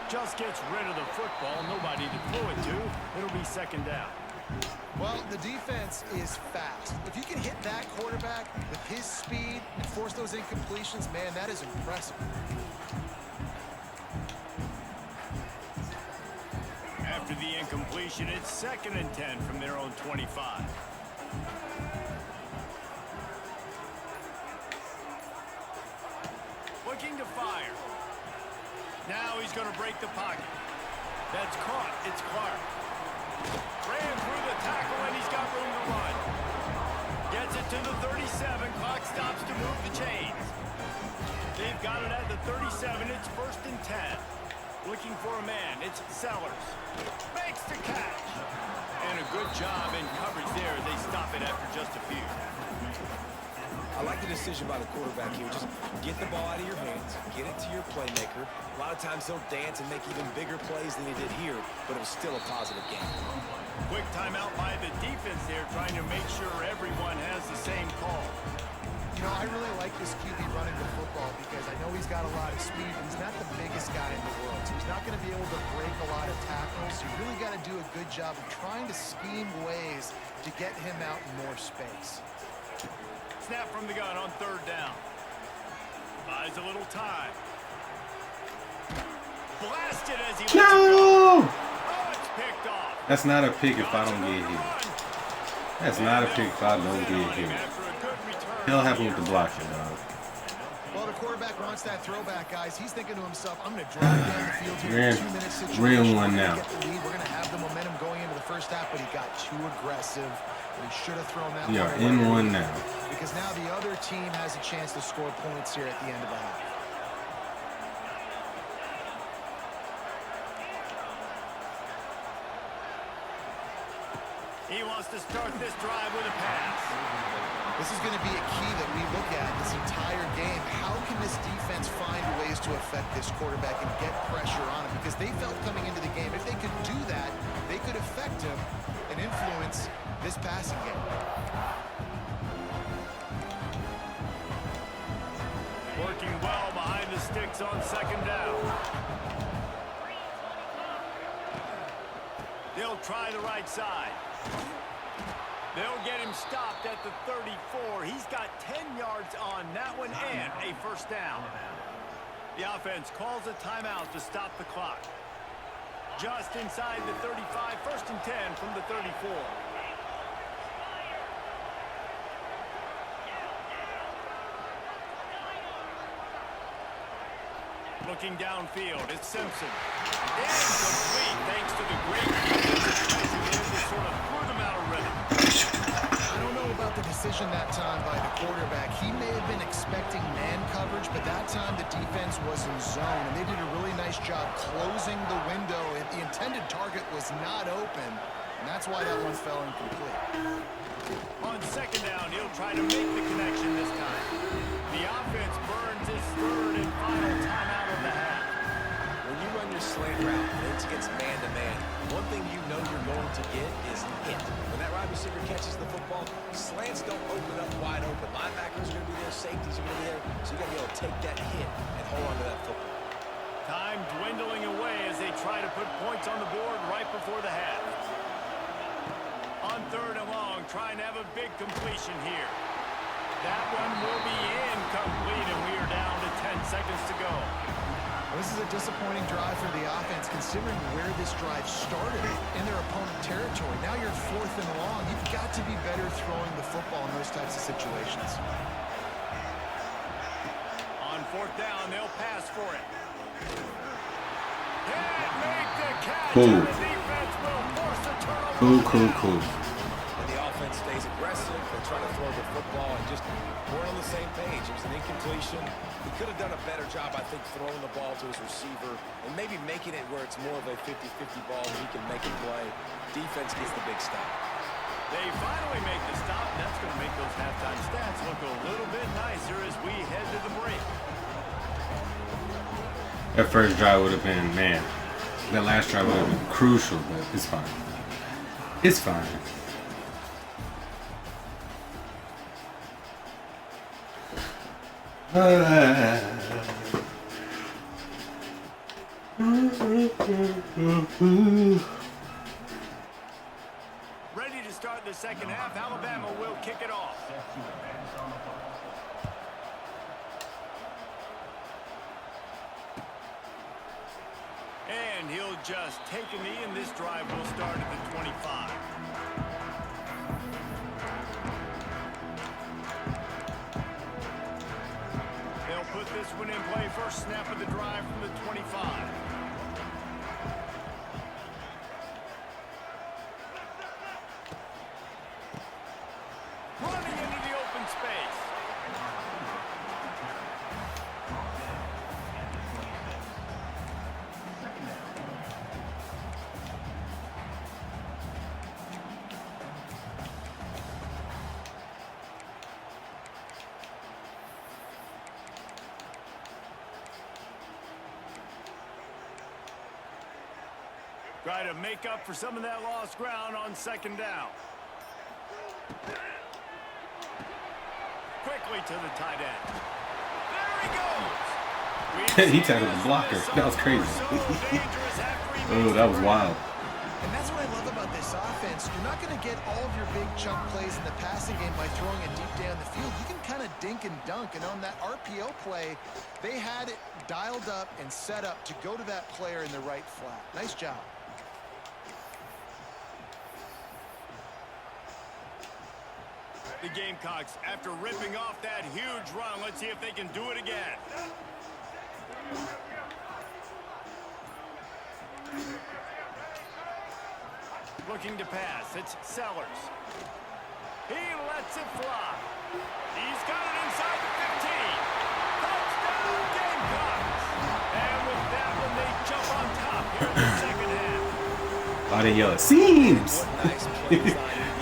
Just gets rid of the football. Nobody to throw it to. It'll be 2nd down. Well, the defense is fast. If you can hit that quarterback with his speed and force those incompletions, man, that is impressive. After the incompletion, it's 2nd and 10 from their own 25. going to break the pocket. That's caught. It's Clark. Ran through the tackle, and he's got room to run. Gets it to the 37. Clock stops to move the chains. They've got it at the 37. It's 1st and 10. Looking for a man. It's Sellers. Makes the catch. And a good job in coverage there. They stop it after just a few. I like the decision by the quarterback here. Just get the ball out of your hands, get it to your playmaker. A lot of times he'll dance and make even bigger plays than he did here, but it was still a positive game. Quick timeout by the defense there, trying to make sure everyone has the same call. You know, I really like this QB running the football because I know he's got a lot of speed, but he's not the biggest guy in the world. So he's not going to be able to break a lot of tackles. So you really got to do a good job of trying to scheme ways to get him out in more space. Snap from the gun on 3rd down. Buys a little time. Blasted as he lets it go. Oh, it's picked off. That's not a pick if I don't get hit. That's not a pick if I don't get hit. Hell happened with the blocking, dog. Well, the quarterback wants that throwback, guys. He's thinking to himself, I'm going to drive down the field here in a 2-minute situation. We're in one now. Get the lead. We're going to have the momentum going into the first half, but he got too aggressive. And he should have thrown that. We are in one now. Because now the other team has a chance to score points here at the end of the half. He wants to start this drive with a pass. This is going to be a key that we look at this entire game. How can this defense find ways to affect this quarterback and get pressure on him? Because they felt coming into the game, if they could do that, they could affect him and influence this passing game. Working well behind the sticks on 2nd down. They'll try the right side. They'll get him stopped at the 34. He's got 10 yards on that one and a 1st down. The offense calls a timeout to stop the clock. Just inside the 35, 1st and 10 from the 34. Looking downfield, it's Simpson. Incomplete thanks to the great defensive pressure there that sort of threw them out of rhythm. I don't know about the decision that time by the quarterback. He may have been expecting man coverage, but that time the defense was in zone, and they did a really nice job closing the window. The intended target was not open, and that's why that one fell incomplete. On 2nd down, he'll try to make the connection this time. The offense burns his 3rd and final timeout of the half. When you run your slant route and it's against man-to-man, one thing you know you're going to get is hit. When that wide receiver catches the football, slants don't open up wide open. Linebackers are going to be there, safeties are going to be there, so you got to be able to take that hit and hold on to that football. Time dwindling away as they try to put points on the board right before the half. On 3rd and long, trying to have a big completion here. That one will be incomplete, and we are down to 10 seconds to go. Well, this is a disappointing drive for the offense, considering where this drive started in their opponent territory. Now you're 4th and long. You've got to be better throwing the football in those types of situations. On 4th down, they'll pass for it. Can't make the catch. Cool. The defense will force a turnover. Cool. And the offense stays aggressive. They're trying to throw the football and just we're on the same page. It was an incompletion. He could have done a better job, I think, throwing the ball to his receiver and maybe making it where it's more of a 50-50 ball and he can make a play. Defense gets the big stop. They finally make the stop, and that's going to make those halftime stats look a little bit nicer as we head to the break. That first drive would have been, man, that last drive would have been crucial, but it's fine. It's fine. Ready to start the 2nd half. Alabama will kick it off. And he'll just take a knee, and this drive will start at the 25. They'll put this one in play. First snap of the drive from the 25. Try to make up for some of that lost ground on second down. Quickly to the tight end. There he goes. He tackled the blocker. That was crazy. Oh, that was wild. And that's what I love about this offense. You're not going to get all of your big chunk plays in the passing game by throwing it deep down the field. You can kind of dink and dunk. And on that RPO play, they had it dialed up and set up to go to that player in the right flat. Nice job. The Gamecocks, after ripping off that huge run, let's see if they can do it again. Looking to pass, it's Sellers. He lets it fly. He's got it inside the 15. Touchdown, Gamecocks. And with that one, they jump on top here in the second half. I didn't yell it. Seams!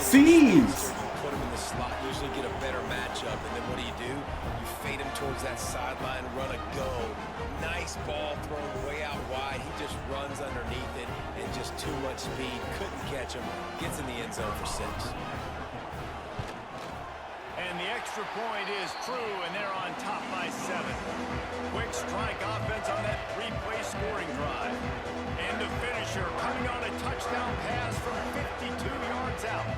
Seams! Put him in the slot, usually get a better matchup, and then what do? You fade him towards that sideline, run a go. Nice ball thrown way out wide. He just runs underneath it and just too much speed. Couldn't catch him. Gets in the end zone for 6. And the extra point is true, and they're on top by 7. Quick strike offense on that 3-play scoring drive. And the finisher coming on a touchdown pass from 52 yards out.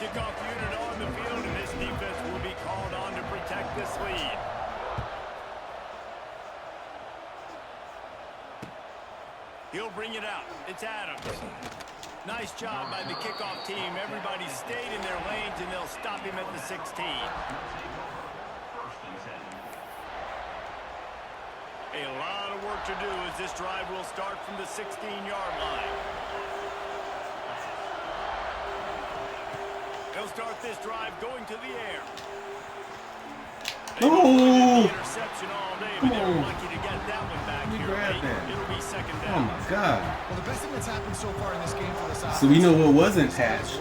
Kickoff unit on the field, and this defense will be called on to protect this lead. He'll bring it out. It's Adams. Nice job by the kickoff team. Everybody stayed in their lanes, and they'll stop him at the 16. First and 10. A lot of work to do as this drive will start from the 16-yard line. They'll start this drive going to the air. Oh! Interception all day, but they were lucky to get that one back here. Grab that. It'll be second down. Oh my God. Well, the best thing that's happened so far in this game for this offense. So we know what wasn't attached.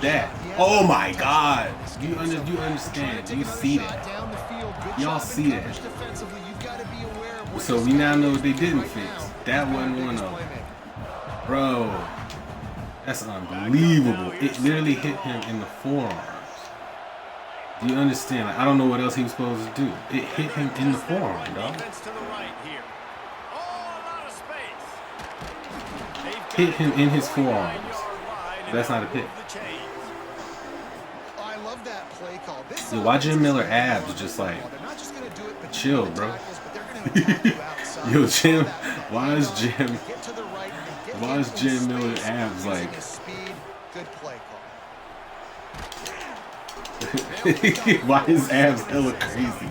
That. Oh my God. Do you understand? Do you see that? Y'all see that? So we now know what they didn't fix. That wasn't one of them. Bro. That's unbelievable. It literally hit him in the forearms. Do you understand? Like, I don't know what else he was supposed to do. It hit him in the forearm, dog. Hit him in his forearms. That's not a pick. I love that play call. Yo, why Jim Miller abs just like chill, bro? Yo, Jim, why is Jim Miller abs like? Why is abs hella crazy?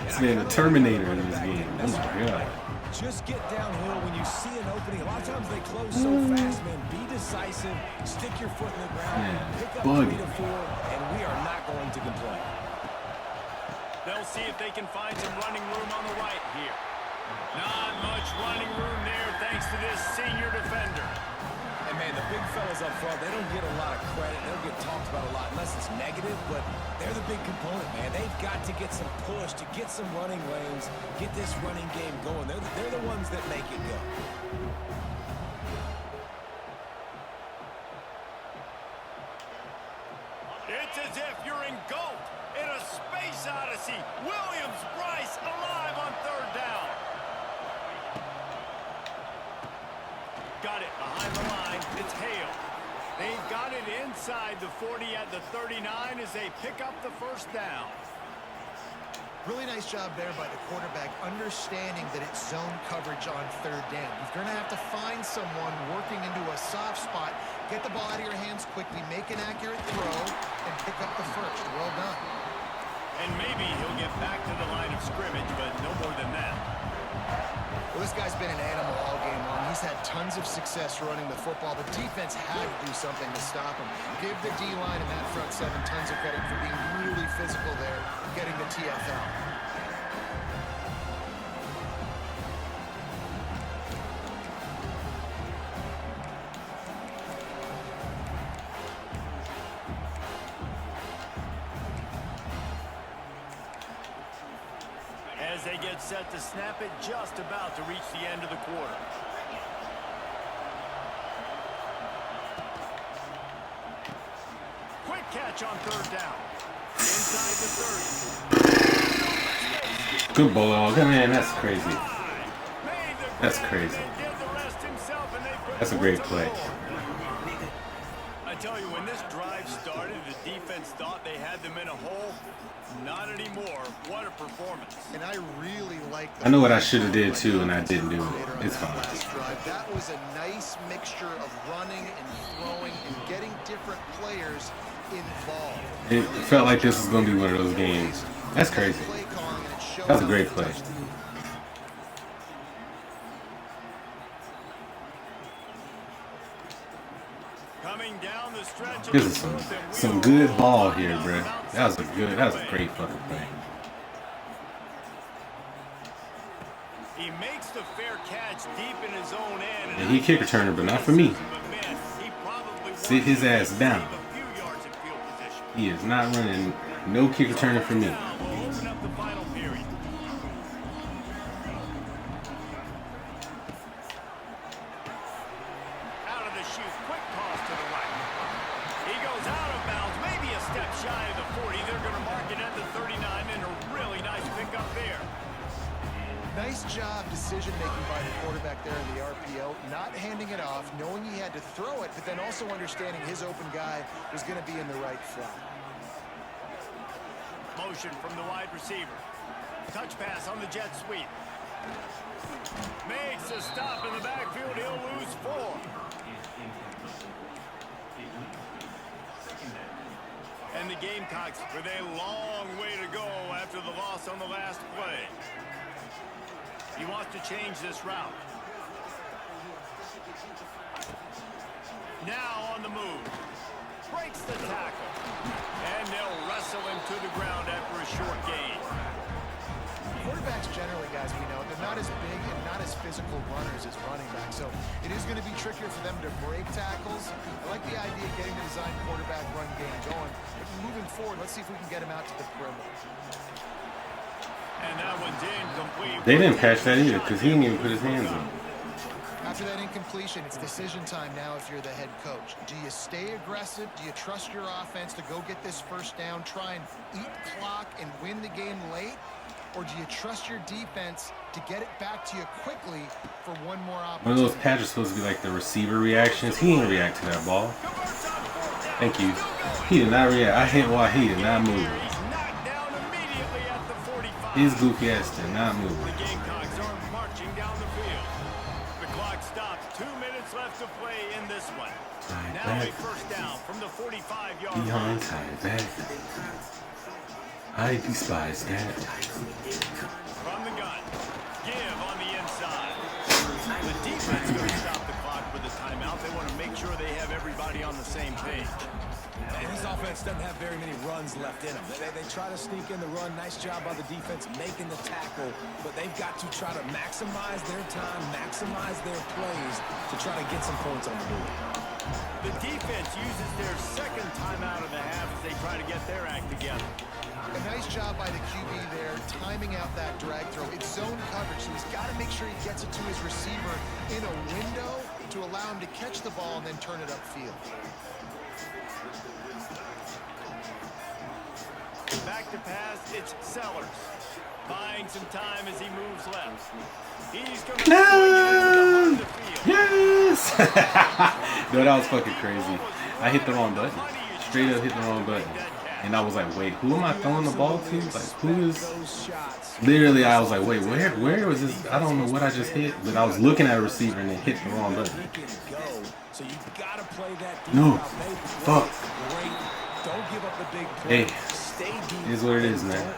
This man, the Terminator in this game. Oh my God. Just get downhill when you see an opening. A lot of times they close so fast, man. Be decisive. Stick your foot in the ground. Man, pick up bugging. 3 to 4, and we are not going to complain. They'll see if they can find some running room on the right here. Not much running room there thanks to this senior defender. And man, the big fellas up front, they don't get a lot of credit. They don't get talked about a lot unless it's negative, but they're the big component, man. They've got to get some push, to get some running lanes, get this running game going. They're the ones that make it go. It's as if you're engulfed in a space odyssey. Williams-Brice alive on third down. Got it behind the line. It's Hale. They've got it inside the 40 at the 39 as they pick up the first down. Really nice job there by the quarterback, understanding that it's zone coverage on third down. You're going to have to find someone working into a soft spot, get the ball out of your hands quickly, make an accurate throw, and pick up the first. Well done. And maybe he'll get back to the line of scrimmage, but no more than that. Well, this guy's been an animal all game long. He's had tons of success running the football. The defense had to do something to stop him. Give the D-line and that front 7 tons of credit for being really physical there, getting the TFL. As they get set to snap it, just about to reach the end of the quarter. switch on third down. Inside the 30. Good ball. Man, that's crazy. That's crazy. That's a great play. I tell you, when this drive started, the defense thought they had them in a hole. Not anymore. What a performance. And I really like I know what I should have did too, and I didn't do it. It's fine. That was a nice mixture of running and throwing and getting different players involved. It felt like this was going to be one of those games. That's crazy. That was a great play. Coming down the stretch. This is some good ball here, bro. That was a great fucking play. He makes the fair catch deep in his own end. And he kick returner, but not for me. Sit his ass down. He is not running no kick returner for me. Nice job decision-making by the quarterback there in the RPO, not handing it off, knowing he had to throw it, but then also understanding his open guy was going to be in the right flat. Motion from the wide receiver. Touch pass on the jet sweep. Makes a stop in the backfield. He'll lose 4. And the Gamecocks with a long way to go after the loss on the last play. He wants to change this route. Now on the move. Breaks the tackle. And they'll wrestle him to the ground after a short gain. Quarterbacks generally, guys, we know, they're not as big and not as physical runners as running backs. So it is going to be trickier for them to break tackles. I like the idea of getting the design quarterback run game going. But moving forward, let's see if we can get him out to the perimeter. And that one's incomplete. They didn't patch that either because he didn't even put his hands on. After that incompletion, it's decision time now if you're the head coach. Do you stay aggressive? Do you trust your offense to go get this first down, try and eat clock and win the game late? Or do you trust your defense to get it back to you quickly for one more opportunity? One of those patches supposed to be like the receiver reactions. He didn't react to that ball. Thank you. He did not react. I hit while he did not move. His goofy ass did not move. The Gamecocks are marching down the field. The clock stops. 2 minutes left to play in this one. Now a first down from the 45-yard line. Behind tight back. I despise that. From the gun. Give on the inside. The defense going to stop the clock with a timeout. They want to make sure they have everybody on the same page. And his offense doesn't have very many runs left in them. They try to sneak in the run. Nice job by the defense making the tackle. But they've got to try to maximize their time, maximize their plays to try to get some points on the board. The defense uses their second timeout of the half as they try to get their act together. A nice job by the QB there, timing out that drag throw. It's zone coverage, so he's got to make sure he gets it to his receiver in a window to allow him to catch the ball and then turn it upfield. Back to pass, it's Sellers. Buying some time as he moves left. He's going to No! the field. Yes! No, that was fucking crazy. I hit the wrong button. Straight up hit the wrong button. And I was like, wait, who am I throwing the ball to? Like, who is... Literally, I was like, wait, where was this? I don't know what I just hit. But I was looking at a receiver and then hit the wrong button. No. Fuck. Hey. It is what it is, man.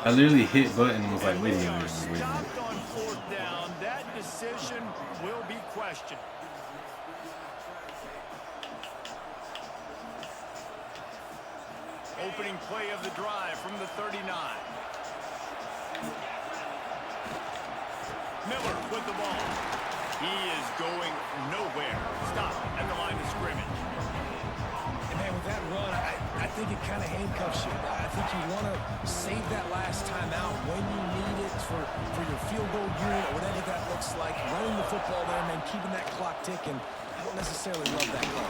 I literally hit button and was like, wait a minute. Stopped on fourth down. That decision will be questioned. Opening play of the drive from the 39. Miller with the ball. He is going nowhere. Stop at the line of scrimmage. And man, with that run, I think it kind of handcuffs you. I think you want to save that last time out when you need it for your field goal unit or whatever that looks like. Running the football there, man, keeping that clock ticking. I don't necessarily love that call.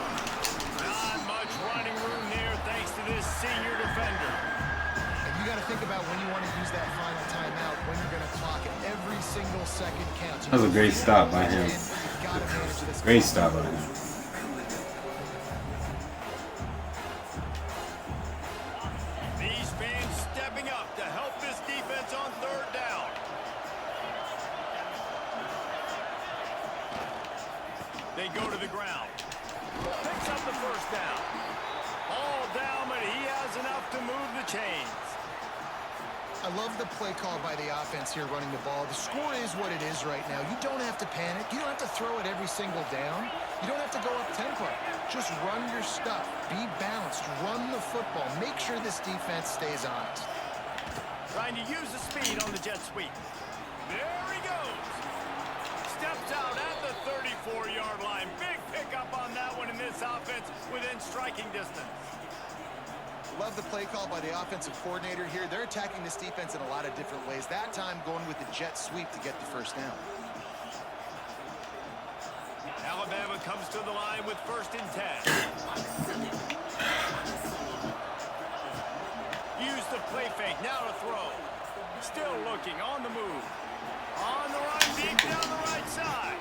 Not much running room there. thanks to this senior defender. And you got to think about when you want to use that final timeout, when you're going to clock it. Every single second counts. That was a great stop by him. Great stop by him. These fans stepping up to help this defense on third down. They go to the ground. Picks up the first down. All down, but he has enough to move the chains. I love the play call by the offense here running the ball. The score is what it is right now. You don't have to panic. You don't have to throw it every single down. You don't have to go up tempo. Just run your stuff. Be balanced. Run the football. Make sure this defense stays honest. Trying to use the speed on the jet sweep. There he goes. Steps out at the 34-yard line. Big pickup on that one in this offense within striking distance. Love the play call by the offensive coordinator here. They're attacking this defense in a lot of different ways. That time going with the jet sweep to get the first down. Alabama comes to the line with 1st and 10. Use the play fake. Now to throw. Still looking on the move. On the run, deep down the right side.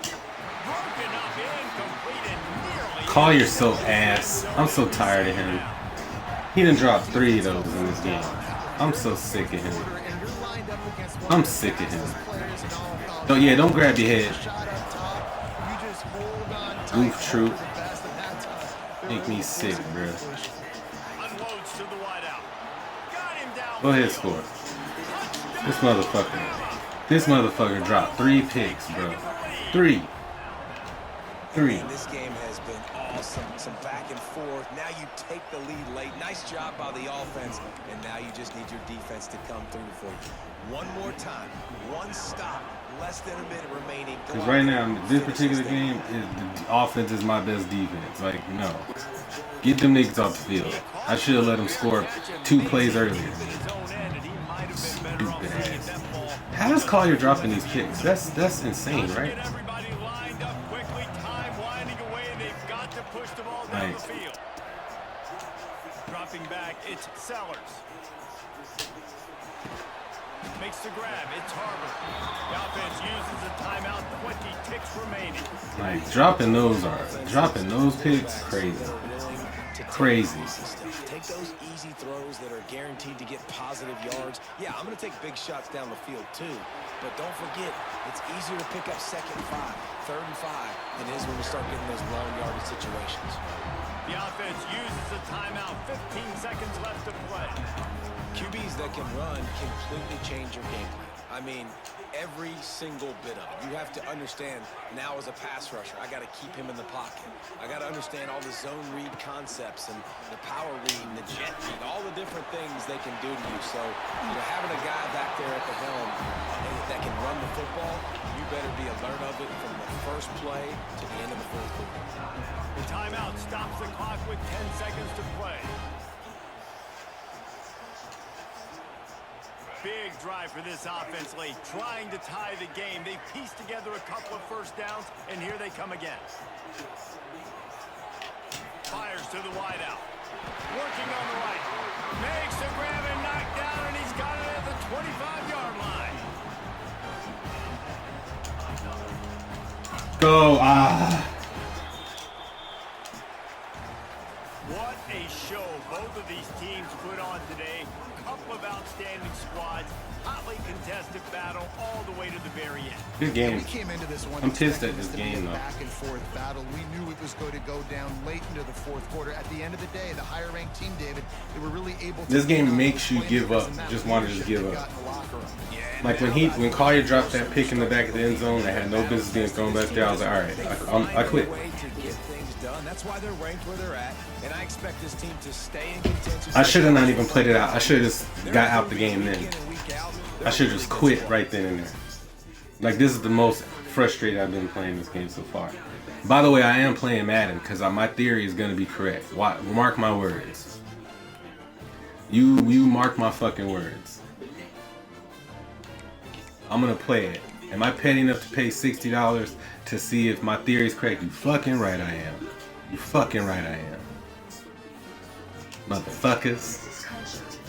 Broken up, incomplete, and nearly... Collier's so ass. I'm so tired of him. He done dropped 3 of those in this game. I'm so sick of him. I'm sick of him. Oh yeah, don't grab your head. Goof troop. Make me sick, bro. Unloads to the wideout. Got him down. Go ahead, score. This motherfucker dropped 3 picks, bro. 3. Man, this game has been awesome. Some back and forth. Now you take the lead late. Nice job by the offense. And now you just need your defense to come through for you. One more time. One stop. Less than a minute remaining. Because right now, this particular game, the offense is my best defense. Like, no. Get them niggas off the field. I should have let them score 2 plays earlier. Stupid ass. How does Collier dropping these kicks? That's insane, right? Nice. Dropping back, it's Sellers. Makes the grab, it's Harvard. The offense uses a timeout, 20 ticks remaining. Like, dropping those picks, crazy. Crazy. Take those easy throws that are guaranteed to get positive yards. Yeah, I'm going to take big shots down the field too. But don't forget, it's easier to pick up 2nd and 5, 3rd and 5 than it is when we start getting those long yardage situations. The offense uses a timeout, 15 seconds left to play. QBs that can run completely change your game plan. I mean, every single bit of it. You have to understand, now as a pass rusher, I got to keep him in the pocket. I got to understand all the zone read concepts and the power read and the jet read, all the different things they can do to you. So, having a guy back there at the helm that can run the football, you better be alert of it from the first play to the end of the 4th quarter. The timeout stops the clock with 10 seconds to play. Big drive for this offense late, trying to tie the game. They pieced together a couple of first downs, and here they come again. Fires to the wideout. Working on the right. Makes the grab and knocked down, and he's got it at the 25-yard line. Go, What a show both of these teams put on today. Couple of outstanding squads, hotly contested battle all the way to the very end. Good game. We came into this one I'm pissed at this to be game, a though. back and forth battle. We knew it was going to go down late into the 4th quarter. At the end of the day, the higher ranked team, David, they were really able to... This game makes you give up. Just wanted to give up. Like when Collier dropped that pick in the back of the end zone, that had no business being thrown back there, I was like, all right, I quit. That's why they're ranked where they're at, and I expect this team to stay in contention. I should have not even played it out. I should have just got out the game then. I should have just quit right then and there. Like, this is the most frustrated I've been playing this game so far. By the way, I am playing Madden because my theory is going to be correct. Mark my words. You mark my fucking words. I'm going to play it. Am I petty enough to pay $60 to see if my theory is correct? You fucking right I am. You fucking right I am. motherfuckers.